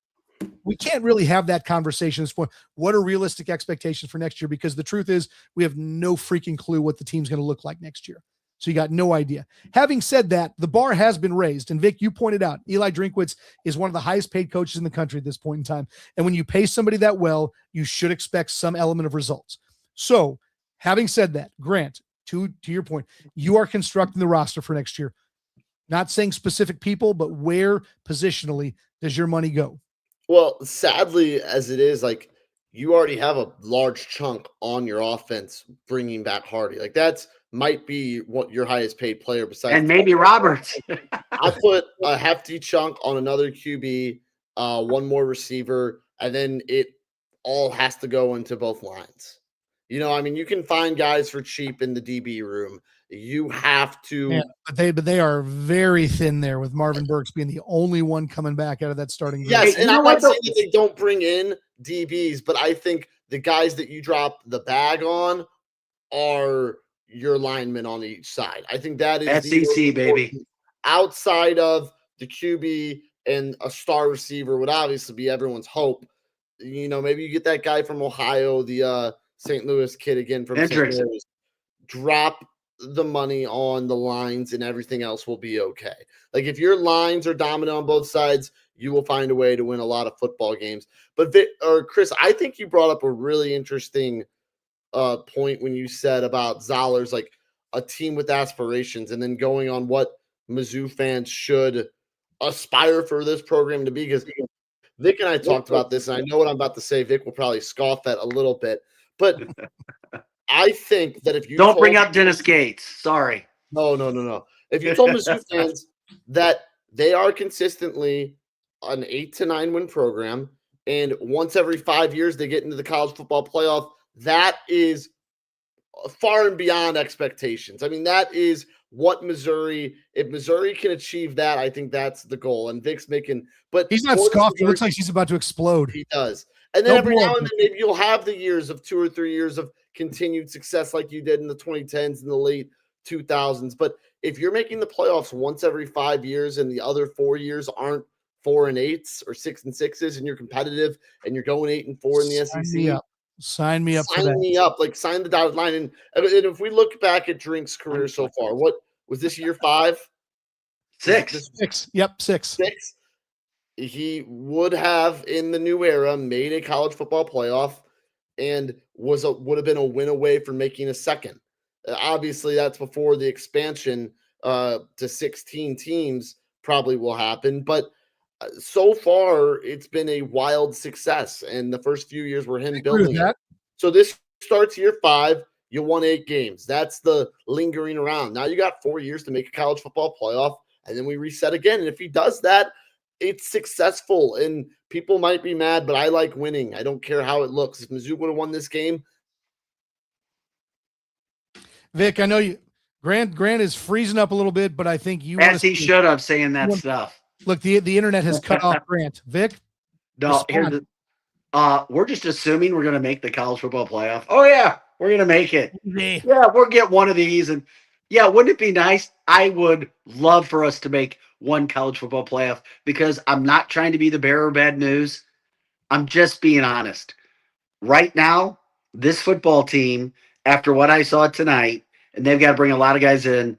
we can't really have that conversation at this point. What are realistic expectations for next year? Because the truth is we have no freaking clue what the team's going to look like next year. So you got no idea. Having said that, the bar has been raised. And Vic, you pointed out, Eli Drinkwitz is one of the highest paid coaches in the country at this point in time. And when you pay somebody that well, you should expect some element of results. So having said that, Grant, to your point, you are constructing the roster for next year. Not saying specific people, but where positionally does your money go? Well, sadly, as it is, you already have a large chunk on your offense bringing back Hardy. That's might be what your highest paid player besides. And maybe Roberts. I put a hefty chunk on another QB, one more receiver, and then it all has to go into both lines. You know, I mean, you can find guys for cheap in the DB room. You have to. Yeah, but they are very thin there with Marvin Burks being the only one coming back out of that starting group. Yes, and I'm not saying that they don't bring in DBs, but I think the guys that you drop the bag on are your linemen on each side. I think that is SEC, baby. Outside of the QB and a star receiver would obviously be everyone's hope. You know, maybe you get that guy from Ohio, the St. Louis kid again from St. Louis. Drop the money on the lines and everything else will be okay. Like if your lines are dominant on both sides, you will find a way to win a lot of football games. But Chris, I think you brought up a really interesting point when you said about Zollers, like a team with aspirations, and then going on what Mizzou fans should aspire for this program to be. Because Vic and I talked about this, and I know what I'm about to say. Vic will probably scoff at a little bit, but I think that if you don't bring up Dennis Gates, sorry. No. If you told Mizzou fans that they are consistently an 8 to 9 win program, and once every 5 years they get into the college football playoff, that is far and beyond expectations. I mean, that is what Missouri, if Missouri can achieve that, I think that's the goal. And Vic's making, but he's not scoffing. He looks like he's about to explode. He does. And then every now and then maybe you'll have the years of 2 or 3 years of continued success like you did in the 2010s and the late 2000s. But if you're making the playoffs once every 5 years and the other 4 years aren't 4 and 8s or 6 and 6s, and you're competitive and you're going 8 and 4 in the SEC, sign me up. Sign me up. Like sign the dotted line. And if we look back at Drink's career so far, what was this year? 5, 6, 6. Yep, 6. 6. He would have in the new era made a college football playoff and would have been a win away from making a second. Obviously, that's before the expansion to 16 teams probably will happen. But so far, it's been a wild success. And the first few years were him building it. So this starts year 5. You won 8 games. That's the lingering around. Now you got 4 years to make a college football playoff, and then we reset again. And if he does that, it's successful. And people might be mad, but I like winning. I don't care how it looks. If Mizzou would have won this game. Vic, I know you. Grant is freezing up a little bit, but I think you. As he should have saying that stuff. Look, the internet has cut off Grant. Vic? No, we're just assuming we're going to make the college football playoff. Oh, yeah, we're going to make it. Yeah, we'll get one of these. And, yeah, wouldn't it be nice? I would love for us to make one college football playoff because I'm not trying to be the bearer of bad news. I'm just being honest. Right now, this football team, after what I saw tonight, and they've got to bring a lot of guys in,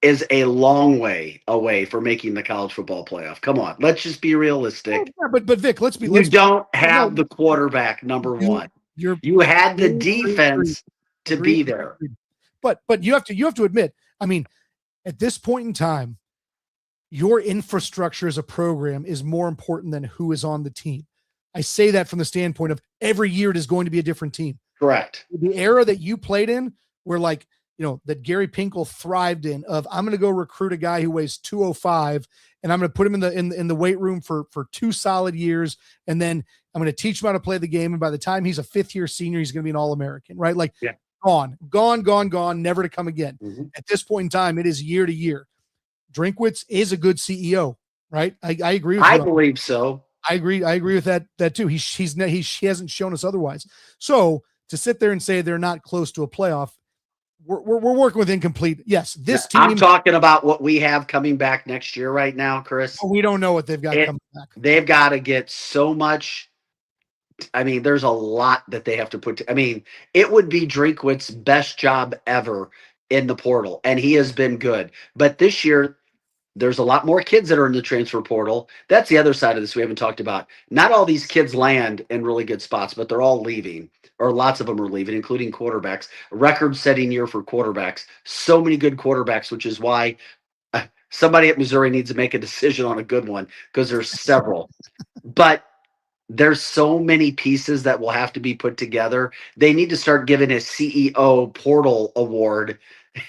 is a long way away from making the college football playoff. Come on, let's just be realistic. Yeah, but Vic, you don't have the quarterback, number one. You had the defense to be there. But you have to admit, I mean, at this point in time, your infrastructure as a program is more important than who is on the team. I say that from the standpoint of every year it is going to be a different team. Correct. The era that you played in, where like, that Gary Pinkel thrived in, of I'm going to go recruit a guy who weighs 205 and I'm going to put him in the weight room for 2 solid years. And then I'm going to teach him how to play the game. And by the time he's a 5th-year senior, he's going to be an All-American, right? Like gone, never to come again. Mm-hmm. At this point in time, it is year to year. Drinkwitz is a good CEO, right? I agree with you. I believe so. I agree with that too. He hasn't shown us otherwise. So to sit there and say they're not close to a playoff, we're working with incomplete. Yes, this team. I'm talking about what we have coming back next year right now, Chris. We don't know what they've got coming back. They've got to get so much. I mean, there's a lot that they have to put. I mean, it would be Drinkwitz's best job ever in the portal, and he has been good. But this year, there's a lot more kids that are in the transfer portal. That's the other side of this we haven't talked about. Not all these kids land in really good spots, but they're all leaving, or lots of them are leaving, including quarterbacks. A record-setting year for quarterbacks. So many good quarterbacks, which is why somebody at Missouri needs to make a decision on a good one, because there's several. But there's so many pieces that will have to be put together. They need to start giving a CEO portal award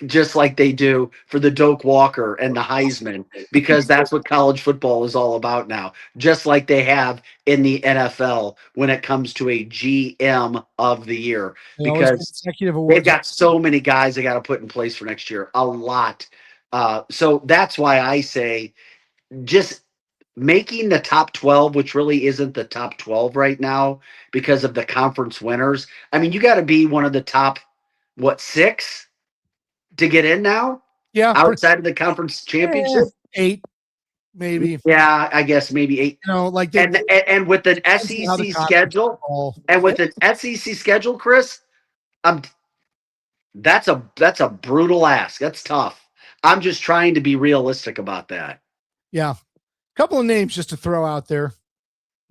just like they do for the Doak Walker and the Heisman, because that's what college football is all about now, just like they have in the NFL when it comes to a GM of the year, They always get because executive they've awards. got so many guys they got to put in place for next year, a lot. So that's why I say just making the top 12, which really isn't the top 12 right now because of the conference winners. I mean, you got to be one of the top, what, 6 to get in now Yeah, outside of the conference championship. 8 maybe. Yeah, I guess maybe 8. Like And with an depends on how the SEC conference schedule, fall. and with an SEC schedule, Chris, um, that's a brutal ask. That's tough. I'm just trying to be realistic about that. Yeah. Couple of names just to throw out there.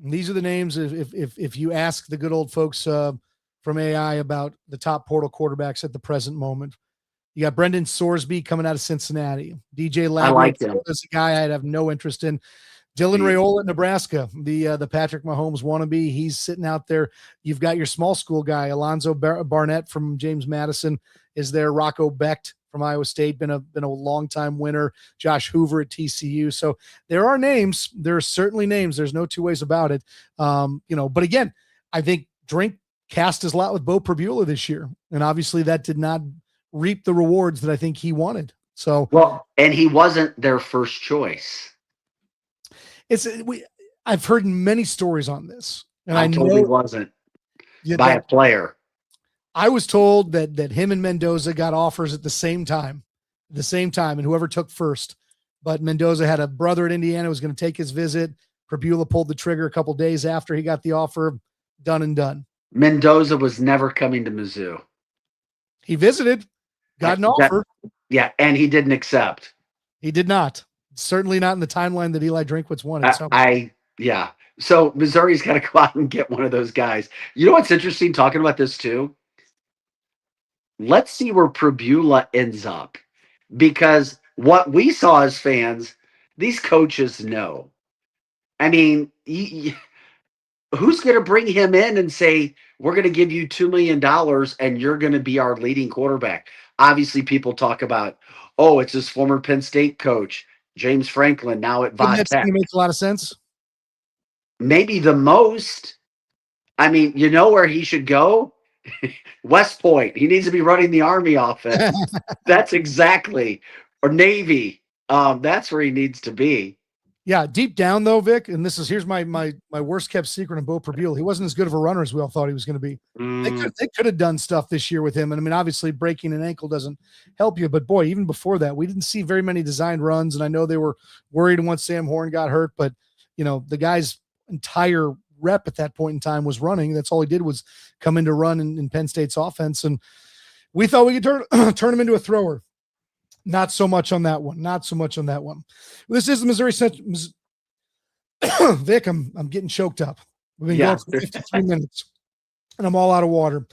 And these are the names if you ask the good old folks from AI about the top portal quarterbacks at the present moment. You got Brendan Sorsby coming out of Cincinnati. DJ I Lagway like him. is a guy I'd have no interest in. Dylan Raiola at Nebraska, the Patrick Mahomes wannabe. He's sitting out there. You've got your small school guy, Alonzo Barnett from James Madison is there. Rocco Becht from Iowa State, been a long-time winner. Josh Hoover at TCU. So there are names. There are certainly names. There's no two ways about it. But again, I think Drink cast his lot with Bo Prabula this year. And obviously that did not reap the rewards that I think he wanted. So, well, and he wasn't their first choice. I've heard many stories on this, and I know he wasn't by a player. I was told that him and Mendoza got offers at the same time, and whoever took first. But Mendoza had a brother at Indiana who was going to take his visit. Prabula pulled the trigger a couple days after he got the offer. Done and done. Mendoza was never coming to Mizzou. He visited, got an offer. Yeah, and he didn't accept. He did not. Certainly not in the timeline that Eli Drinkwitz wanted. So Missouri's got to go out and get one of those guys. You know what's interesting talking about this too? Let's see where Prabula ends up, because what we saw as fans, these coaches know. I mean, who's going to bring him in and say, we're going to give you $2 million and you're going to be our leading quarterback? Obviously, people talk about, oh, it's his former Penn State coach, James Franklin, now at Vod Tech. That makes a lot of sense. Maybe the most. I mean, you know where he should go? West Point. He needs to be running the Army offense. That's exactly. Or Navy. That's where he needs to be. Yeah, deep down though, Vic, and here's my worst kept secret in Bo Prabula. He wasn't as good of a runner as we all thought he was going to be. They could have done stuff this year with him. And I mean, obviously breaking an ankle doesn't help you, but boy, even before that, we didn't see very many designed runs. And I know they were worried once Sam Horn got hurt, but the guy's entire rep at that point in time was running. That's all he did was come in to run in Penn State's offense. And we thought we could turn him into a thrower. Not so much on that one. This is the Missouri Central. Vic, I'm getting choked up. We've been going for 53 minutes, and I'm all out of water.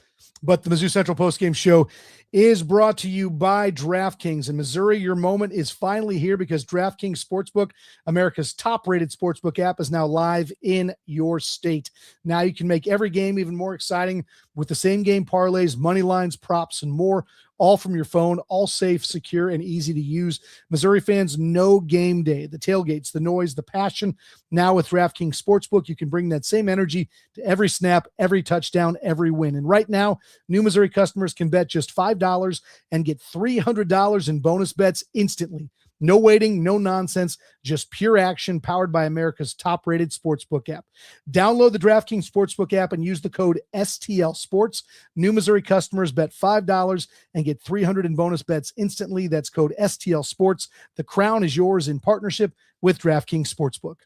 But the Mizzou Central postgame show is brought to you by DraftKings. In Missouri, your moment is finally here because DraftKings Sportsbook, America's top-rated sportsbook app, is now live in your state. Now you can make every game even more exciting with the same game parlays, money lines, props, and more, all from your phone, all safe, secure, and easy to use. Missouri fans know game day, the tailgates, the noise, the passion. Now with DraftKings Sportsbook, you can bring that same energy to every snap, every touchdown, every win. And right now, new Missouri customers can bet just $5 and get $300 in bonus bets instantly. No waiting, no nonsense, just pure action powered by America's top-rated sportsbook app. Download the DraftKings Sportsbook app and use the code STL Sports. New Missouri customers bet $5 and get $300 in bonus bets instantly. That's code STL Sports. The crown is yours in partnership with DraftKings Sportsbook.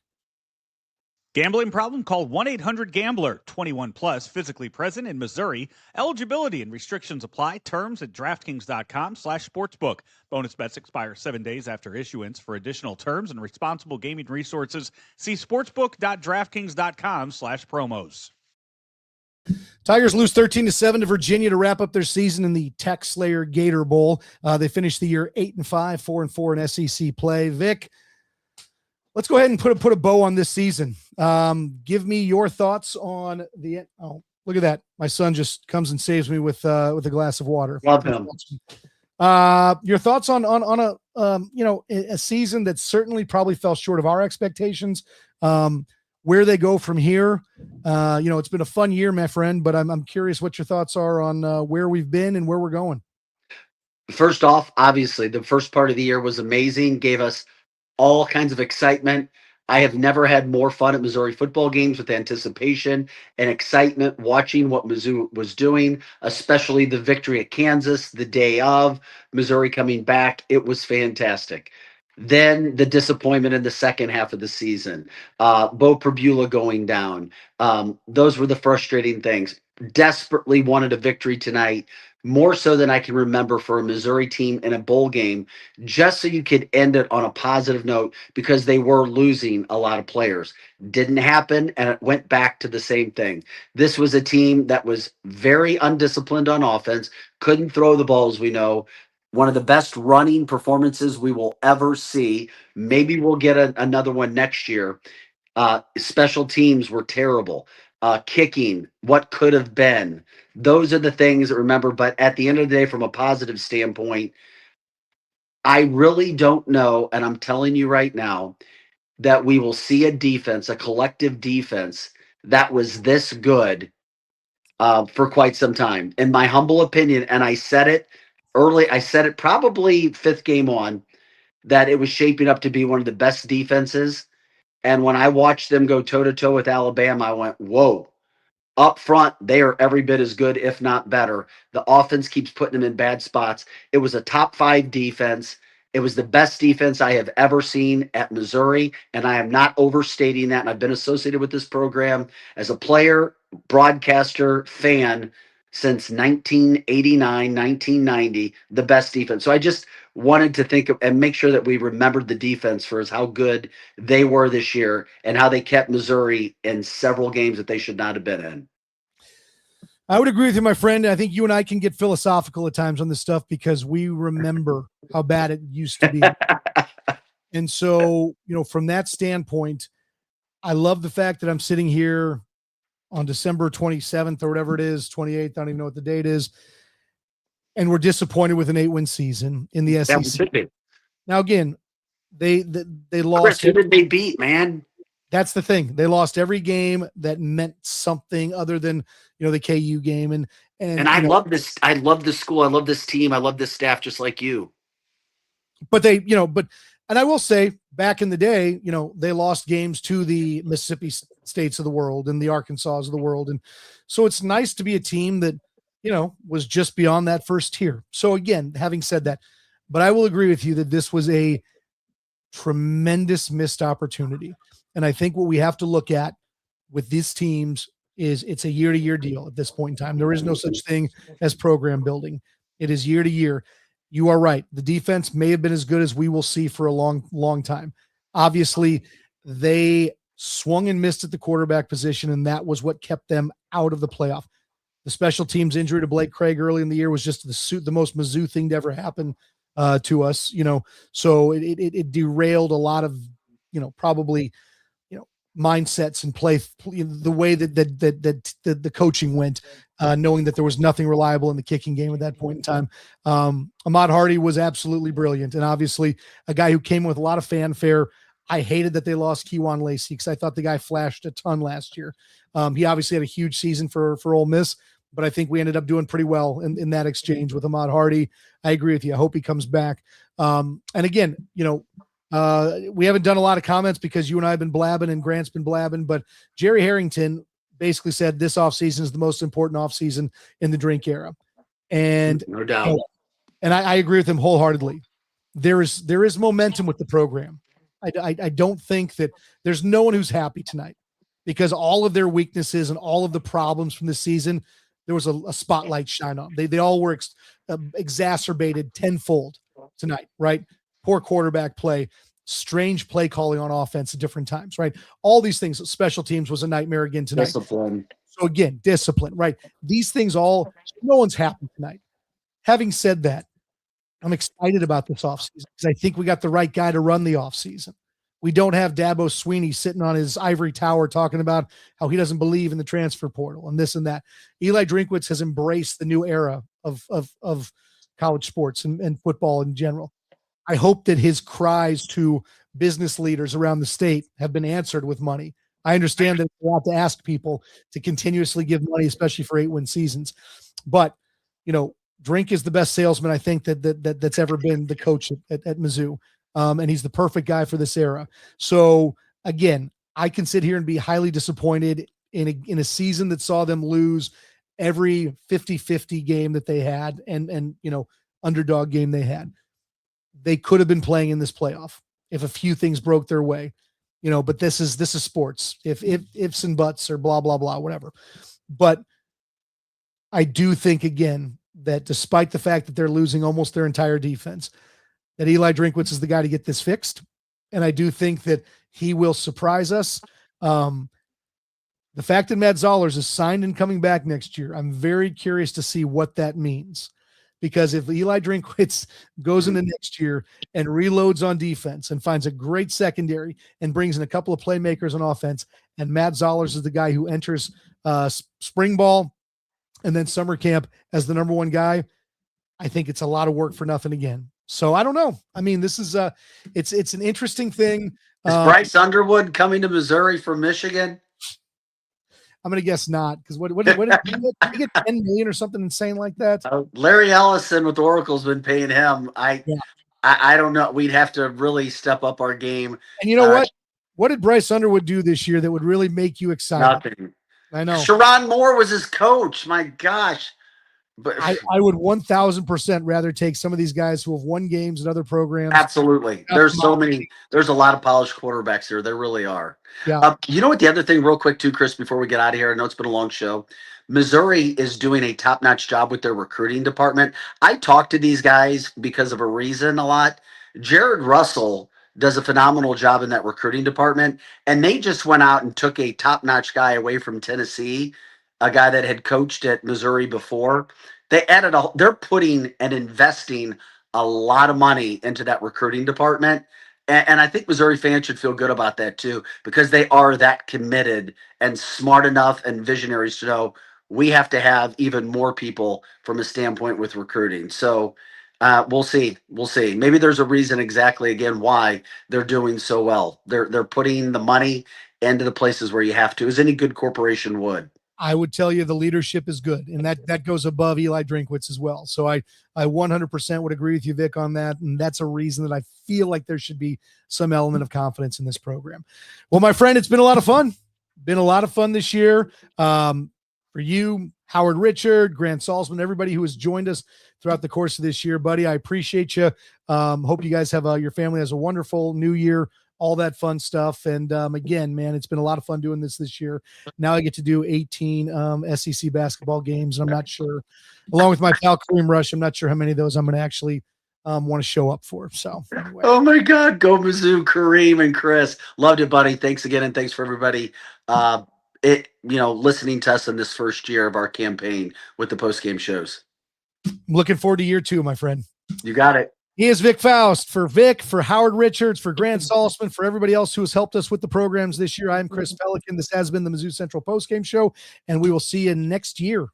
Gambling problem? Call 1-800-GAMBLER. 21 plus, physically present in Missouri. Eligibility and restrictions apply. Terms at DraftKings.com/sportsbook. Bonus bets expire 7 days after issuance. For additional terms and responsible gaming resources, see sportsbook.draftkings.com/promos. Tigers lose 13-7 to Virginia to wrap up their season in the Tech Slayer Gator Bowl. They finished the year 8-5, 4-4 in SEC play. Vic, let's go ahead and put a bow on this season. Give me your thoughts on the. Oh, look at that! My son just comes and saves me with a glass of water. Love him. Your thoughts on a a season that certainly probably fell short of our expectations. Where they go from here. It's been a fun year, my friend, but I'm curious what your thoughts are on where we've been and where we're going. First off, obviously, the first part of the year was amazing, gave us all kinds of excitement. I have never had more fun at Missouri football games with anticipation and excitement watching what Mizzou was doing, especially the victory at Kansas the day of Missouri coming back. It was fantastic. Then the disappointment in the second half of the season, Bo Perbula going down. Those were the frustrating things. Desperately wanted a victory tonight, more so than I can remember for a Missouri team in a bowl game, just so you could end it on a positive note because they were losing a lot of players. Didn't happen, and it went back to the same thing. This was a team that was very undisciplined on offense, couldn't throw the ball, as we know. One of the best running performances we will ever see. Maybe we'll get another one next year. Special teams were terrible. Kicking, what could have been. Those are the things that remember. But at the end of the day, from a positive standpoint, I really don't know. And I'm telling you right now that we will see a defense, a collective defense that was this good for quite some time. In my humble opinion, and I said it early, I said it probably fifth game on, that it was shaping up to be one of the best defenses. And when I watched them go toe to toe with Alabama, I went, whoa. Up front, they are every bit as good, if not better. The offense keeps putting them in bad spots. It was a top 5 defense. It was the best defense I have ever seen at Missouri, and I am not overstating that. And I've been associated with this program as a player, broadcaster, fan since 1989, 1990, the best defense. So I just wanted to think of, and make sure that we remembered the defense for how good they were this year and how they kept Missouri in several games that they should not have been in. I would agree with you, my friend. I think you and I can get philosophical at times on this stuff because we remember how bad it used to be. And so, from that standpoint, I love the fact that I'm sitting here on December 27th or whatever it is, 28th, I don't even know what the date is, and we're disappointed with an 8-win season in the SEC. Now, again, they lost. Chris, who did they beat, man? That's the thing. They lost every game that meant something other than, the KU game. And I love this. I love this school. I love this team. I love this staff, just like you. But and I will say back in the day, they lost games to the Mississippi States of the world and the Arkansas of the world. And so it's nice to be a team that, was just beyond that first tier. So again, having said that, but I will agree with you that this was a tremendous missed opportunity. And I think what we have to look at with these teams is it's a year-to-year deal at this point in time. There is no such thing as program building. It is year to year. You are right. The defense may have been as good as we will see for a long, long time. Obviously, they swung and missed at the quarterback position, and that was what kept them out of the playoff. The special teams injury to Blake Craig early in the year was just the most Mizzou thing to ever happen to us, so it derailed a lot of, probably, mindsets and play the way that the coaching went, knowing that there was nothing reliable in the kicking game at that point in time. Ahmad Hardy was absolutely brilliant. And obviously a guy who came with a lot of fanfare. I hated that they lost Kejuan Lacey because I thought the guy flashed a ton last year. He obviously had a huge season for Ole Miss, but I think we ended up doing pretty well in that exchange with Ahmad Hardy. I agree with you. I hope he comes back. And again, we haven't done a lot of comments because you and I have been blabbing and Grant's been blabbing, but Jerry Harrington basically said this offseason is the most important offseason in the drink era. And no doubt. And I agree with him wholeheartedly. There is momentum with the program. I don't think that there's no one who's happy tonight because all of their weaknesses and all of the problems from this season, there was a spotlight shine on. They all were exacerbated tenfold tonight, right? Poor quarterback play, strange play calling on offense at different times, right? All these things. Special teams was a nightmare again tonight. Discipline. So again, discipline, right? These things no one's happy tonight. Having said that, I'm excited about this offseason because I think we got the right guy to run the offseason. We don't have Dabo Sweeney sitting on his ivory tower talking about how he doesn't believe in the transfer portal and this and that. Eli Drinkwitz has embraced the new era of college sports and football in general. I hope that his cries to business leaders around the state have been answered with money. I understand that it's a lot to ask people to continuously give money, especially for 8-win seasons. But, Drink is the best salesman I think that's ever been the coach at Mizzou. And he's the perfect guy for this era. So again, I can sit here and be highly disappointed in a season that saw them lose every 50-50 game that they had and underdog game they had. They could have been playing in this playoff if a few things broke their way, but this is sports. If ifs and buts or blah, blah, blah, whatever. But I do think again that despite the fact that they're losing almost their entire defense, that Eli Drinkwitz is the guy to get this fixed. And I do think that he will surprise us. The fact that Matt Zollers is signed and coming back next year, I'm very curious to see what that means. Because if Eli Drinkwitz goes into next year and reloads on defense and finds a great secondary and brings in a couple of playmakers on offense, and Matt Zollers is the guy who enters spring ball and then summer camp as the number one guy, I think it's a lot of work for nothing again. So I don't know. I mean, this is it's an interesting thing. Is Bryce Underwood coming to Missouri from Michigan? I'm going to guess not, because what did he get 10 million or something insane like that? Larry Ellison with Oracle's been paying him. I don't know. We'd have to really step up our game. And you know what? What did Bryce Underwood do this year that would really make you excited? Nothing. I know. Sharon Moore was his coach. My gosh. But I would 1,000% rather take some of these guys who have won games at other programs. Absolutely. There's so many. There's a lot of polished quarterbacks here. There really are. Yeah. You know what? The other thing, real quick, too, Chris, before we get out of here, I know it's been a long show. Missouri is doing a top-notch job with their recruiting department. I talk to these guys because of a reason a lot. Jared Russell does a phenomenal job in that recruiting department, and they just went out and took a top-notch guy away from Tennessee, a guy that had coached at Missouri before. They're putting and investing a lot of money into that recruiting department. And I think Missouri fans should feel good about that too, because they are that committed and smart enough and visionaries to know we have to have even more people from a standpoint with recruiting. So we'll see. We'll see. Maybe there's a reason exactly, again, why they're doing so well. They're putting the money into the places where you have to, as any good corporation would. I would tell you the leadership is good, and that goes above Eli Drinkwitz as well. So I 100% would agree with you, Vic, on that, and that's a reason that I feel like there should be some element of confidence in this program. Well, my friend, it's been a lot of fun. Been a lot of fun this year. For you, Howard Richard, Grant Salzman, everybody who has joined us throughout the course of this year, buddy, I appreciate you. Hope you guys have your family has a wonderful new year. All that fun stuff. And again, man, it's been a lot of fun doing this year. Now I get to do 18 SEC basketball games. And I'm not sure, along with my pal Kareem Rush, I'm not sure how many of those I'm going to actually want to show up for. So anyway. Oh my God, go Mizzou, Kareem and Chris. Loved it, buddy. Thanks again. And thanks for everybody listening to us in this first year of our campaign with the post-game shows. I'm looking forward to year 2, my friend. You got it. He is Vic Faust. For Vic, for Howard Richards, for Grant Salzman, for everybody else who has helped us with the programs this year, I'm Chris Pelican. This has been the Mizzou Central Postgame Show, and we will see you next year.